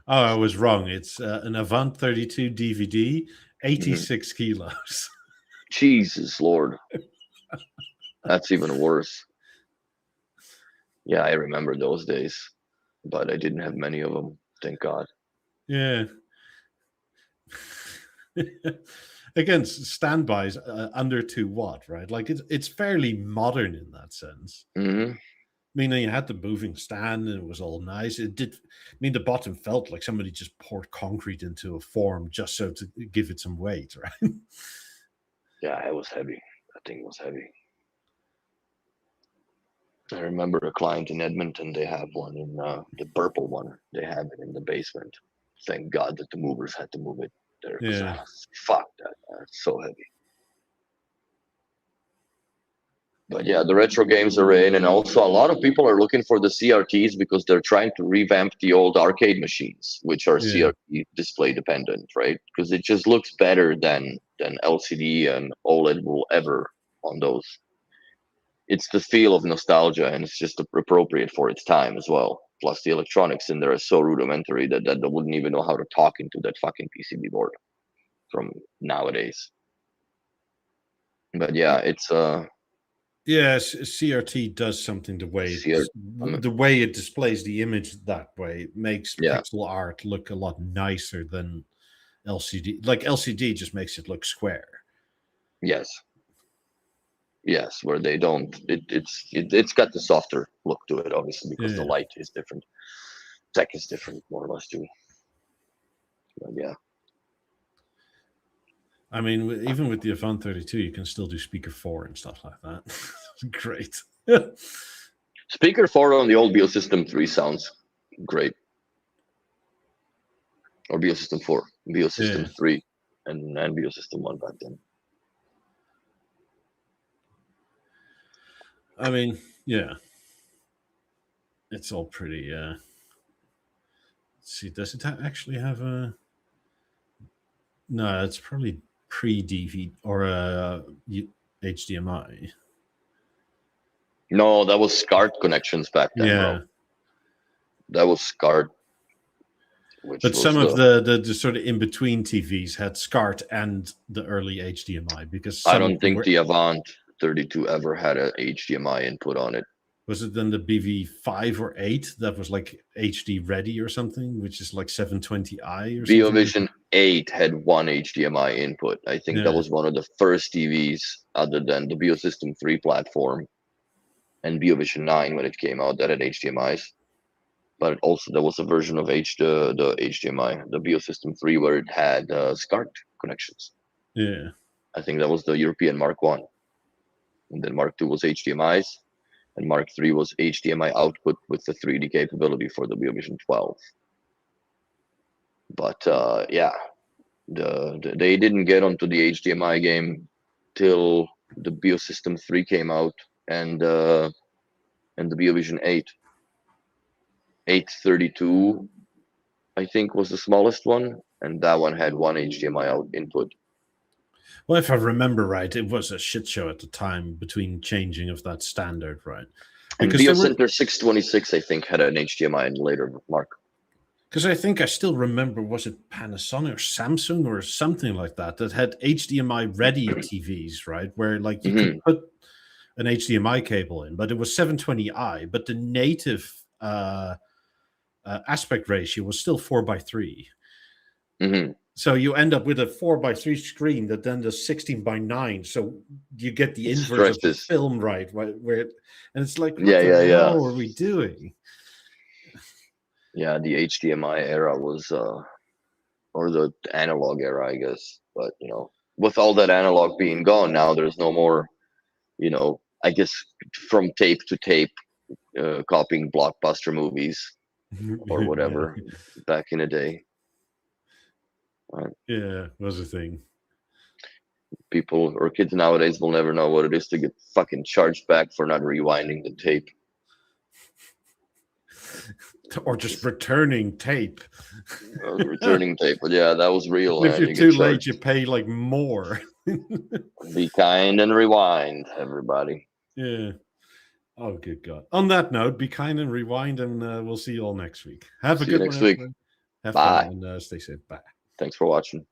Oh, I was wrong. It's an Avant 32 DVD, 86 kilos. Jesus Lord. That's even worse. Yeah, I remember those days, but I didn't have many of them, thank God. Yeah. Again, standbys under 2 watt, right? Like it's fairly modern in that sense. Mm-hmm. I mean, you had the moving stand and it was all nice. It did. I mean, the bottom felt like somebody just poured concrete into a form just so to give it some weight, right? Yeah, it was heavy. That thing was heavy. I remember a client in Edmonton. They have one in the purple one. They have it in the basement. Thank God that the movers had to move it there. Yeah. Fuck that. It's so heavy. But yeah, the retro games are in, and also a lot of people are looking for the CRTs because they're trying to revamp the old arcade machines, which are CRT display dependent, right? Because it just looks better than LCD and OLED will ever on those. it's the feel of nostalgia, and it's just appropriate for its time as well. Plus, the electronics in there are so rudimentary that they wouldn't even know how to talk into that fucking PCB board from nowadays. But yeah, it's Yes, CRT does something the way the way it displays the image that way makes pixel art look a lot nicer than LCD. Like LCD just makes it look square. Yes, where they don't. It's got the softer look to it, obviously, because the light is different. Tech is different, more or less, too. But yeah. I mean, even with the Avant 32, you can still do speaker 4 and stuff like that. Great. Speaker 4 on the old BeoSystem 3 sounds great. Or BeoSystem 4, BeoSystem 3, and BeoSystem 1 back then. I mean, yeah. It's all pretty, let's see, does it actually have a... No, it's probably pre-DVD or HDMI. No, that was SCART connections back then, bro. That was SCART. But some of the sort of in-between TVs had SCART and the early HDMI, because I don't think the Avant 32 ever had a HDMI input on it. Was it then the BV5 or 8 that was like HD ready or something, which is like 720i or something? BeoVision 8 had one HDMI input. I think that was one of the first TVs other than the BeoSystem 3 platform and BeoVision 9 when it came out that had HDMIs. But also there was a version of the HDMI, the BeoSystem 3, where it had SCART connections. Yeah. I think that was the European Mark 1. And then Mark 2 was HDMIs. And Mark 3 was HDMI output with the 3D capability for the BeoVision 12. But yeah, they didn't get onto the HDMI game till the BeoSystem 3 came out and the BeoVision 8. 832, I think, was the smallest one, and that one had one HDMI out input. Well, if I remember right, it was a shit show at the time between changing of that standard, right? And BeoCenter 626, I think, had an HDMI in later, Mark. Because I think I still remember, was it Panasonic or Samsung or something like that had HDMI ready TVs, right? Where like you could put an HDMI cable in, but it was 720i, but the native aspect ratio was still 4:3. So you end up with a 4:3 screen that then does 16:9. So you get the inverse of the film, right? Where and it's like, what the hell are we doing? Yeah, the HDMI era was, or the analog era, I guess. But with all that analog being gone now, there's no more, I guess, from tape to tape, copying blockbuster movies or whatever back in the day. Yeah, was a thing. People or kids nowadays will never know what it is to get fucking charged back for not rewinding the tape. Or just returning tape. Returning tape, but yeah, that was real. If you're too late, you pay like more. Be kind and rewind, everybody. Yeah. Oh, good God. On that note, be kind and rewind, and we'll see you all next week. Have a good one. Next week. Have fun and stay safe. Bye. Thanks for watching.